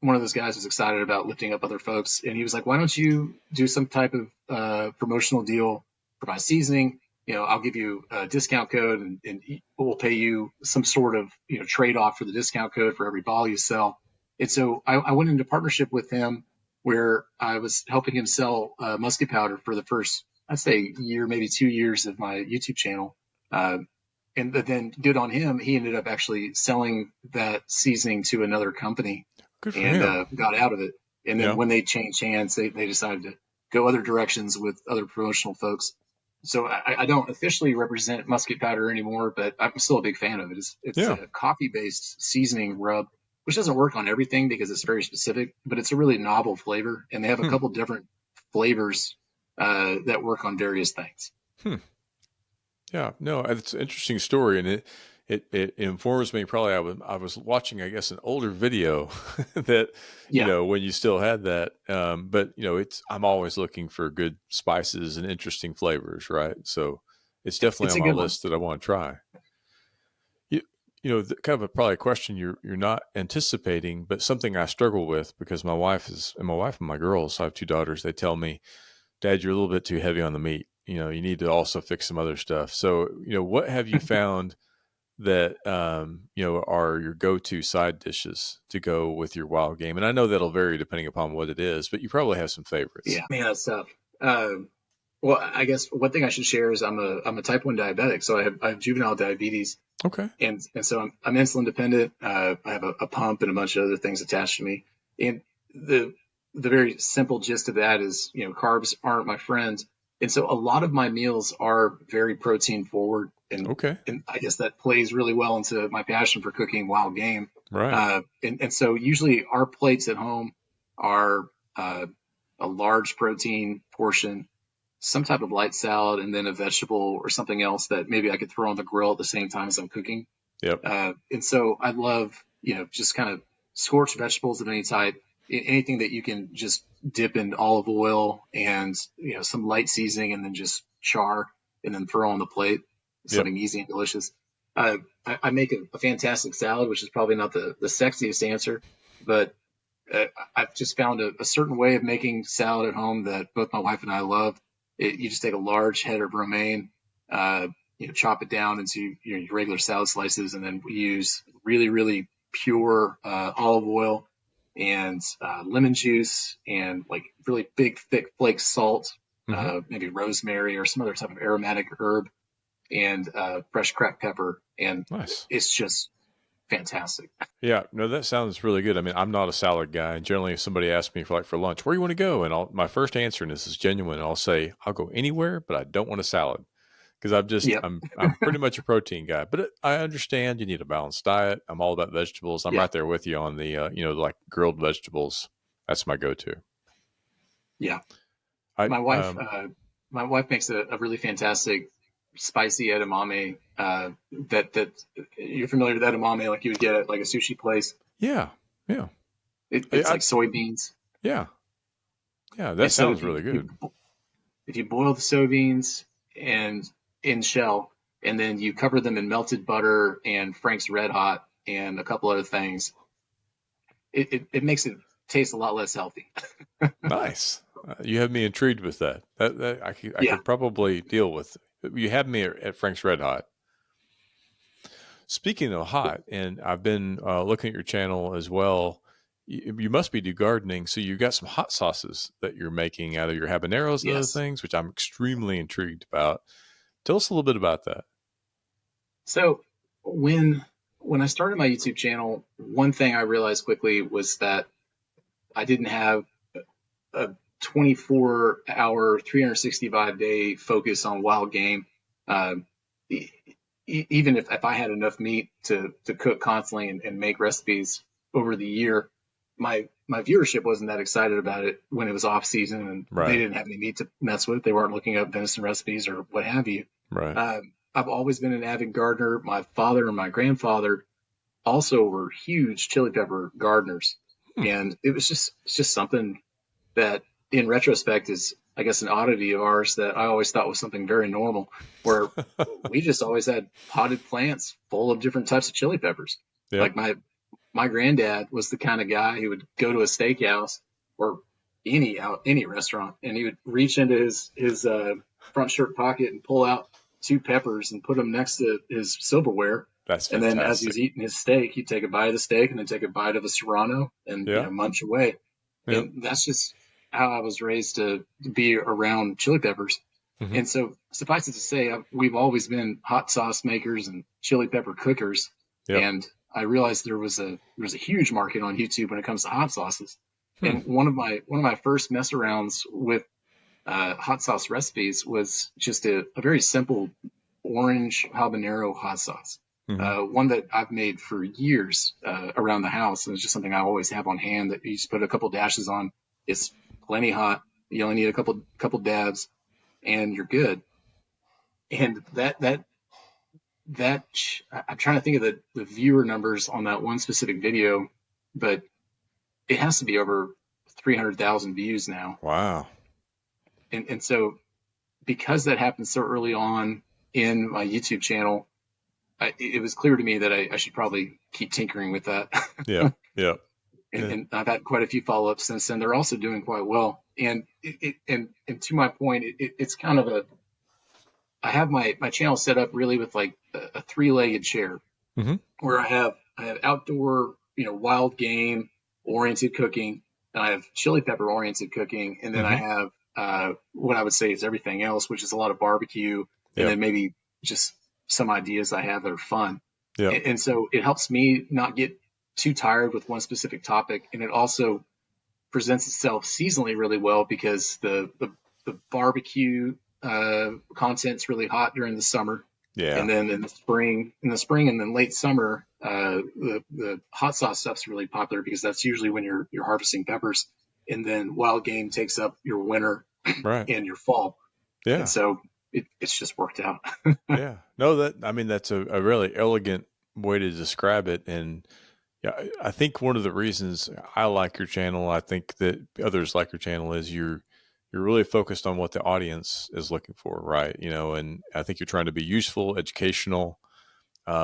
one of those guys who's excited about lifting up other folks. And he was like, why don't you do some type of promotional deal for my seasoning? I'll give you a discount code and we'll pay you some sort of, trade off for the discount code for every ball you sell. And so I went into partnership with him where I was helping him sell musky powder for the first, I'd say, year, maybe 2 years of my YouTube channel. Uh, and then good on him. He ended up actually selling that seasoning to another company Good for and him. got out of it. And then Yeah. when they changed hands, they decided to go other directions with other promotional folks. So I don't officially represent musket powder anymore, but I'm still a big fan of it. It's Yeah. a coffee based seasoning rub, which doesn't work on everything because it's very specific, but it's a really novel flavor. And they have a Hmm. couple different flavors that work on various things. Hmm. Yeah. No, it's an interesting story, and it informs me. Probably, I was watching, I guess, an older video that Yeah, when you still had that. But I'm always looking for good spices and interesting flavors, right? So it's definitely it's on a my good one. list that I want to try. You, kind of probably a question you're not anticipating, but something I struggle with because my wife and my girls. I have two daughters. They tell me, Dad, you're a little bit too heavy on the meat. You need to also fix some other stuff. So, what have you found that, are your go-to side dishes to go with your wild game? And I know that'll vary depending upon what it is, but you probably have some favorites. Yeah, man, that's tough. Uh, Well, I guess one thing I should share is I'm a type 1 diabetic, so I have juvenile diabetes, Okay. and so I'm insulin dependent. I have a pump and a bunch of other things attached to me. And the the very simple gist of that is, carbs aren't my friend. And so a lot of my meals are very protein forward. Okay. And I guess that plays really well into my passion for cooking wild game. Right. And so usually our plates at home are a large protein portion, some type of light salad, and then a vegetable or something else that maybe I could throw on the grill at the same time as I'm cooking. Yep. And so I love, just kind of scorched vegetables of any type, anything that you can just dip in olive oil and, some light seasoning and then just char and then throw on the plate. Yep. Something easy and delicious. I make a fantastic salad, which is probably not the sexiest answer, but I've just found a certain way of making salad at home that both my wife and I love. You just take a large head of romaine, chop it down into your regular salad slices, and then we use really, really pure olive oil and lemon juice and like really big, thick flakes salt, Hmm. maybe rosemary or some other type of aromatic herb, and fresh cracked pepper, and Nice. it's just fantastic. Yeah, no, that sounds really good. I mean, I'm not a salad guy. And generally, if somebody asks me for lunch, where do you want to go? And my first answer, and this is genuine, I'll say, I'll go anywhere, but I don't want a salad because Yep. I'm pretty much a protein guy. But I understand you need a balanced diet. I'm all about vegetables. I'm Yeah. right there with you on the, like grilled vegetables. That's my go-to. Yeah. I, My wife, my wife makes a really fantastic spicy edamame. That you're familiar with edamame, like you would get at like a sushi place. yeah, yeah, It's I like soybeans, yeah, yeah. That and so sounds really good. if you boil the soybeans and in shell, and then you cover them in melted butter and Frank's Red Hot and a couple other things, it makes it taste a lot less healthy. Nice. You have me intrigued with that. I Yeah. could probably deal with. You have me at Frank's Red Hot. Speaking of hot, and I've been looking at your channel as well. You must be do gardening, so you've got some hot sauces that you're making out of your habaneros and other Yes. things, which I'm extremely intrigued about. Tell us a little bit about that. So when I started my YouTube channel, one thing I realized quickly was that I didn't have a 24-hour, 365-day focus on wild game. Um, Even if I had enough meat to cook constantly and make recipes over the year, my viewership wasn't that excited about it when it was off season and they Right, didn't have any meat to mess with. They weren't looking up venison recipes or what have you. right. I've always been an avid gardener. My father and my grandfather also were huge chili pepper gardeners, Hmm. and it's just something that in retrospect is, I guess, an oddity of ours that I always thought was something very normal, where we just always had potted plants full of different types of chili peppers. Yep. Like my granddad was the kind of guy who would go to a steakhouse or any restaurant, and he would reach into his front shirt pocket and pull out two peppers and put them next to his silverware. That's And then as he was fantastic. eating his steak, he'd take a bite of the steak and then take a bite of a serrano and Yeah. munch away. Yep. And that's just how I was raised to be around chili peppers. Hmm. And so suffice it to say, we've always been hot sauce makers and chili pepper cookers. Yep. And I realized there was a huge market on YouTube when it comes to hot sauces. Hmm. And one of my first mess arounds with hot sauce recipes was just a very simple orange habanero hot sauce. Hmm. One that I've made for years around the house, and it's just something I always have on hand that you just put a couple dashes on. It's plenty hot. You only need a couple dabs, and you're good. And that I'm trying to think of the viewer numbers on that one specific video, but it has to be over 300,000 views now. Wow. And so because that happened so early on in my YouTube channel, it was clear to me that I should probably keep tinkering with that. Yep. Yep. and, Yeah. and I've had quite a few follow ups since then. They're also doing quite well. And to my point, it's kind of I have my channel set up really with like a three-legged chair Hmm. where I have outdoor, wild game oriented cooking, and I have chili pepper oriented cooking, and then I Hmm. have what I would say is everything else, which is a lot of barbecue, and Yep. then maybe just some ideas I have that are fun. Yep. And so it helps me not get too tired with one specific topic. And it also presents itself seasonally really well because the barbecue content's really hot during the summer. Yeah. And then in the spring and then late summer, the hot sauce stuff's really popular because that's usually when you're harvesting peppers. And then wild game takes up your winter Right. and your fall. And Yeah. so it's just worked out. Yeah. No, I mean, that's a really elegant way to describe it. And yeah, I think one of the reasons I like your channel, I think that others like your channel, is you're really focused on what the audience is looking for, right? And I think you're trying to be useful, educational,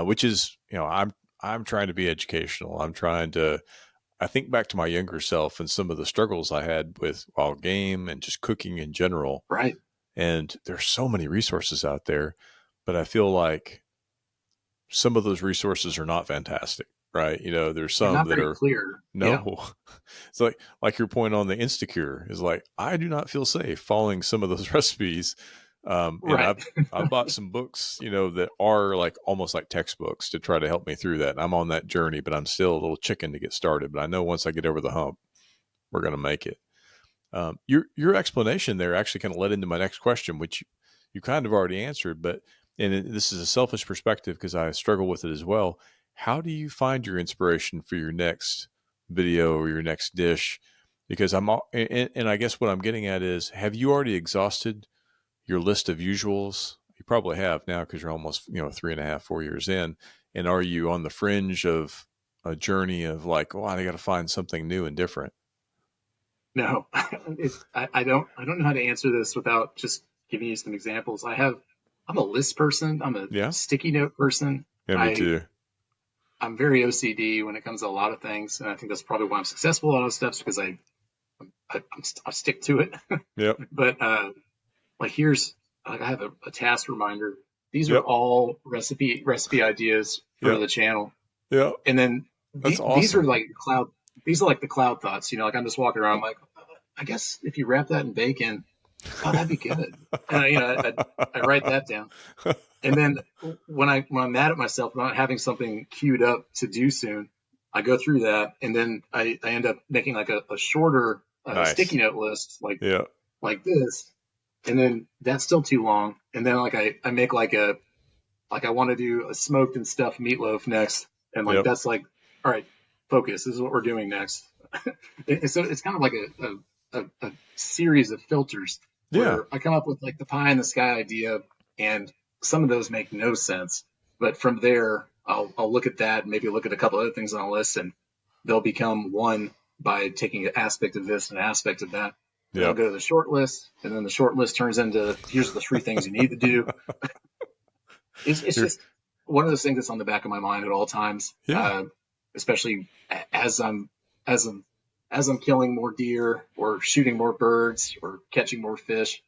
which is, I'm trying to be educational. I think back to my younger self and some of the struggles I had with wild game and just cooking in general. Right. And there's so many resources out there, but I feel like some of those resources are not fantastic, right? There's They're some not that very are clear. Yeah. no. It's like your point on the Instacure is like, I do not feel safe following some of those recipes. And Right. I've bought some books, that are like almost like textbooks to try to help me through that. And I'm on that journey, but I'm still a little chicken to get started. But I know once I get over the hump, we're going to make it. Your explanation there actually kind of led into my next question, which you kind of already answered, but this is a selfish perspective because I struggle with it as well. How do you find your inspiration for your next video or your next dish? Because and I guess what I'm getting at is, have you already exhausted your list of usuals? You probably have now because you're almost 3.5, 4 years in, and are you on the fringe of a journey of like, oh, I got to find something new and different? No, I don't know how to answer this without just giving you some examples. I'm a list person. I'm a Yeah, sticky note person. yeah, me I too. I'm very OCD when it comes to a lot of things, and I think that's probably why I'm successful at a lot of stuff because I stick to it. Yep. But like here's like I have a task reminder. These are Yep. all recipe ideas for Yep. the channel, Yep. and then That's these are awesome. like cloud. These are like the cloud thoughts. Like I'm just walking around, I'm like, I guess if you wrap that in bacon, oh, that'd be good. And I write that down. And then when I'm mad at myself for not having something queued up to do soon, I go through that, and then I end up making like a shorter sticky Nice. note list, Yeah. like this, and then that's still too long. And then like I make like I want to do a smoked and stuffed meatloaf next, and like Yep. that's like, all right, focus. This is what we're doing next. So it's kind of like a series of filters Yeah. where I come up with like the pie in the sky idea, and some of those make no sense. But from there, I'll look at that and maybe look at a couple other things on the list, and they'll become one by taking an aspect of this and an aspect of that. And then I'll Yep. go to the short list, and then the short list turns into here's the three things you need to do. It's You're, just one of those things that's on the back of my mind at all times, yeah. especially as as I'm as I'm killing more deer or shooting more birds or catching more fish.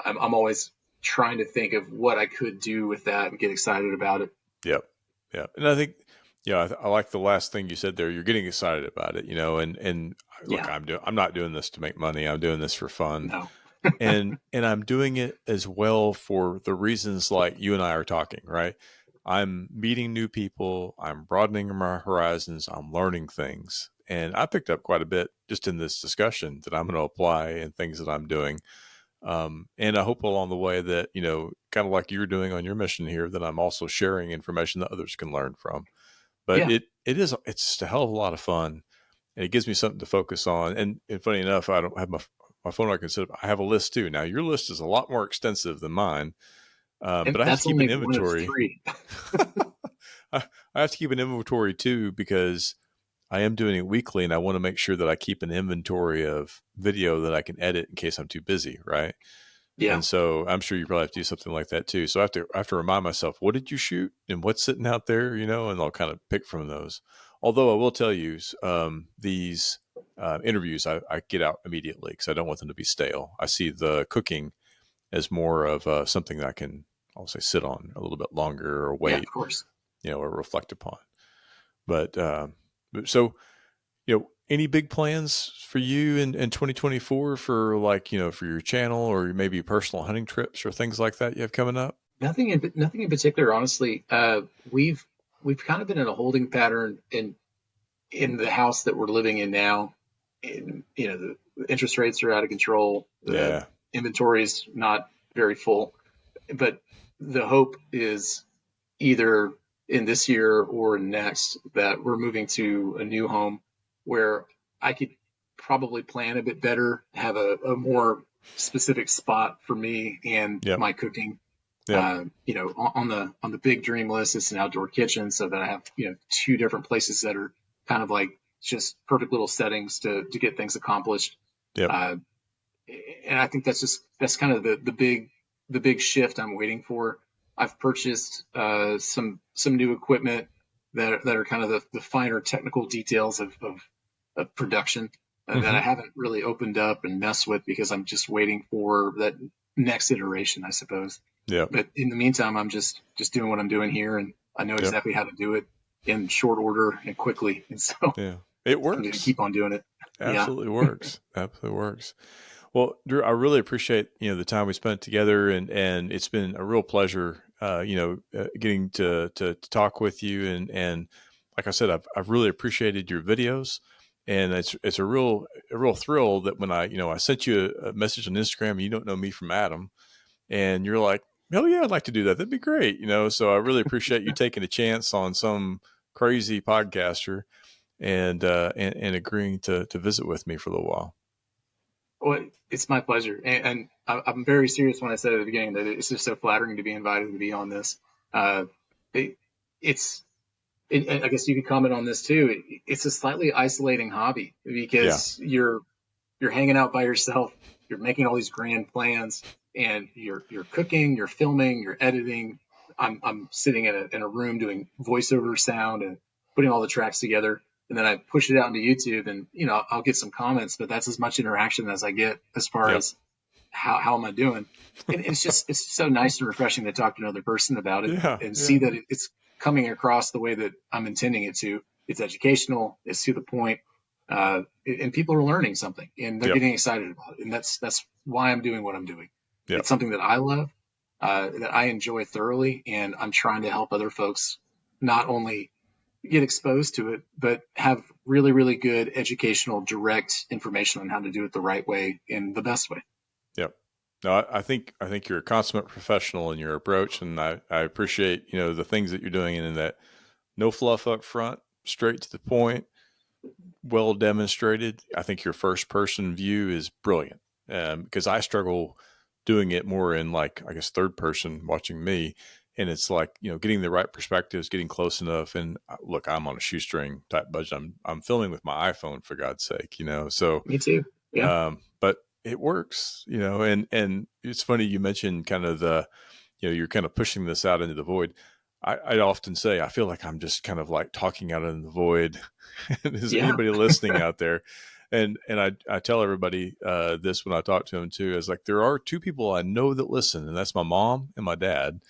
I'm always trying to think of what I could do with that and get excited about it. Yep. Yep. And I think, I like the last thing you said there. You're getting excited about it, and look, Yeah, I'm not doing this to make money. I'm doing this for fun. no, And I'm doing it as well for the reasons like you and I are talking, right? I'm meeting new people, I'm broadening my horizons, I'm learning things. And I picked up quite a bit just in this discussion that I'm going to apply in things that I'm doing. And I hope along the way that, kind of like you're doing on your mission here, that I'm also sharing information that others can learn from. But yeah, it's just a hell of a lot of fun, and it gives me something to focus on. And funny enough, I don't have my phone I can set up. I have a list too. Now your list is a lot more extensive than mine, and but I have to that's keep an only one of inventory. three. I have to keep an inventory too because I am doing it weekly, and I want to make sure that I keep an inventory of video that I can edit in case I'm too busy, right? Yeah, And so I'm sure you probably have to do something like that too. So I have to remind myself, what did you shoot and what's sitting out there, and I'll kind of pick from those. Although I will tell you, these interviews I get out immediately because I don't want them to be stale. I see the cooking as more of something that I can, I'll say, sit on a little bit longer or yeah, wait, of course. or reflect upon. But so, any big plans for you in 2024 for like, for your channel or maybe personal hunting trips or things like that you have coming up? Nothing in particular, honestly. We've kind of been in a holding pattern in the house that we're living in now. And, the interest rates are out of control. The Yeah. inventory is not very full, but the hope is either in this year or next that we're moving to a new home where I could probably plan a bit better, have a more specific spot for me and Yep. my cooking. Yep. On the big dream list, it's an outdoor kitchen, so that I have two different places that are kind of like just perfect little settings to get things accomplished. Yep. Uh, and I think that's kind of the big shift I'm waiting for. I've purchased some new equipment that are kind of the finer technical details of production that I Hmm. haven't really opened up and messed with because I'm just waiting for that next iteration, I suppose. Yep. But in the meantime, I'm just doing what I'm doing here, and I know Yep. exactly how to do it in short order and quickly, and so Yeah. It I'm going to works. keep on doing it. Yeah, Absolutely works. Absolutely works. Well, Drew, I really appreciate the time we spent together, and it's been a real pleasure, getting to talk with you, and like I said, I've really appreciated your videos, and it's a real thrill that when I sent you a message on Instagram, and you don't know me from Adam, and you're like, oh yeah, I'd like to do that. That'd be great, So I really appreciate you taking a chance on some crazy podcaster and agreeing to visit with me for a little while. well, it's my pleasure, and I'm very serious when I said at the beginning that it's just so flattering to be invited to be on this. Uh, it, it's and I guess you could comment on this too. It's a slightly isolating hobby Yeah. because you're hanging out by yourself, you're making all these grand plans, and you're cooking, you're filming, you're editing. I'm sitting in a room doing voiceover sound and putting all the tracks together, and then I push it out into YouTube, and I'll get some comments, but that's as much interaction as I get as far Yep. as how am I doing. And it's so nice and refreshing to talk to another person about it Yeah. and see Yeah. that it's coming across the way that I'm intending it to. It's educational, it's to the point, and people are learning something and they're Yep. getting excited about it. And that's why I'm doing what I'm doing. Yep. It's something that I love, that I enjoy thoroughly, and I'm trying to help other folks not only get exposed to it, but have really, really good educational, direct information on how to do it the right way and the best way. Yep. No, I think you're a consummate professional in your approach, and I appreciate the things that you're doing, and in that no fluff up front, straight to the point, well demonstrated. I think your first person view is brilliant, because I struggle doing it more in, like, I guess, third person watching me, and it's like getting the right perspectives, getting close enough. And look, I'm on a shoestring type budget. I'm filming with my iPhone, for God's sake, so. Me too. Yeah. But it works, and it's funny you mentioned kind of you're kind of pushing this out into the void. I often say I feel like I'm just kind of like talking out into the void. Is Yeah. anybody listening out there? And I tell everybody this when I talk to them too, is like there are two people I know that listen, and that's my mom and my dad.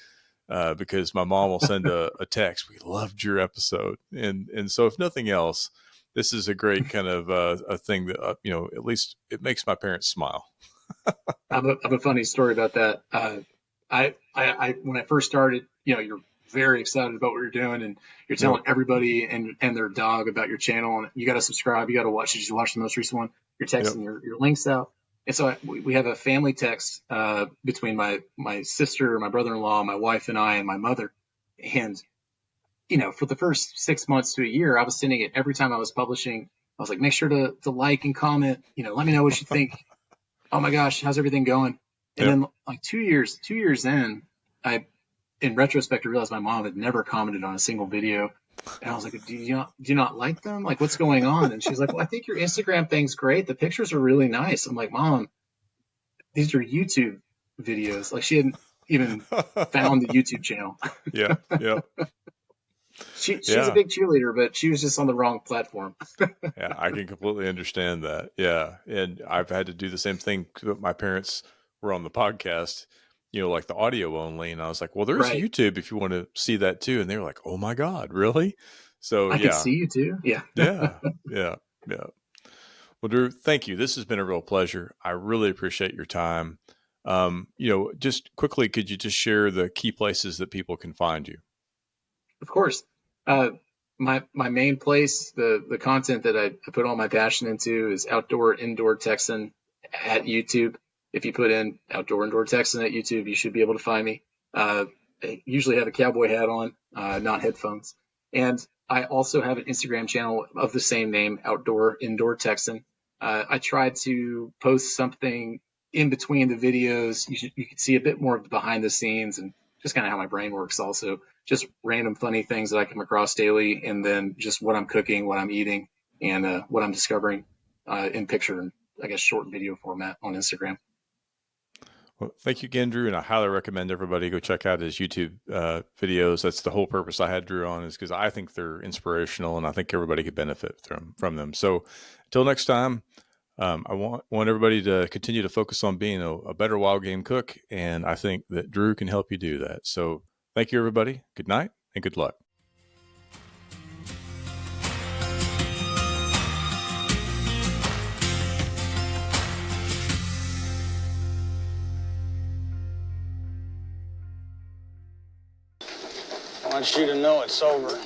Because my mom will send a text, "We loved your episode," and so if nothing else, this is a great kind of a thing that at least it makes my parents smile. I have a funny story about that. When I first started, you're very excited about what you're doing, and you're Yep. telling everybody and their dog about your channel, and you got to subscribe, you got to watch. Did you watch the most recent one? You're Yep. texting your links out, and so we have a family text between my sister, my brother-in-law, my wife, and I, and my mother, and for the first 6 months to a year, I was sending it every time I was publishing. I was like, make sure to like and comment. Let me know what you think. Oh my gosh, how's everything going? And Yep. then like 2 years in, I, in retrospect, I realized my mom had never commented on a single video. And I was like, do you not like them? Like, what's going on? And she's like, well, I think your Instagram thing's great. The pictures are really nice. I'm like, Mom, these are YouTube videos. Like, she hadn't even found the YouTube channel. Yep. Yep. She's a Yeah. big cheerleader, but she was just on the wrong platform. Yeah. I can completely understand that. Yeah. And I've had to do the same thing. My parents were on the podcast, like the audio only. And I was like, well, there's Right. YouTube if you want to see that too. And they were like, oh my God, really? So I could yeah. see you too. Yeah. Yeah. Yeah. Yeah. Well, Drew, thank you. This has been a real pleasure. I really appreciate your time. Just quickly, could you just share the key places that people can find you? Of course. Uh, my main place, the content that I put all my passion into is Outdoor Indoor Texan at YouTube. If you put in Outdoor Indoor Texan at YouTube, you should be able to find me. I usually have a cowboy hat on, not headphones. And I also have an Instagram channel of the same name, Outdoor Indoor Texan. I try to post something in between the videos. You can see a bit more of the behind the scenes and just kind of how my brain works also, just random funny things that I come across daily, and then just what I'm cooking, what I'm eating, and what I'm discovering in picture and I guess short video format on Instagram. Well, thank you again, Drew, and I highly recommend everybody go check out his YouTube videos. That's the whole purpose I had Drew on, is because I think they're inspirational, and I think everybody could benefit from them. So, until next time, I want everybody to continue to focus on being a better wild game cook, and I think that Drew can help you do that. So, thank you, everybody. Good night and good luck. I want you to know it's over.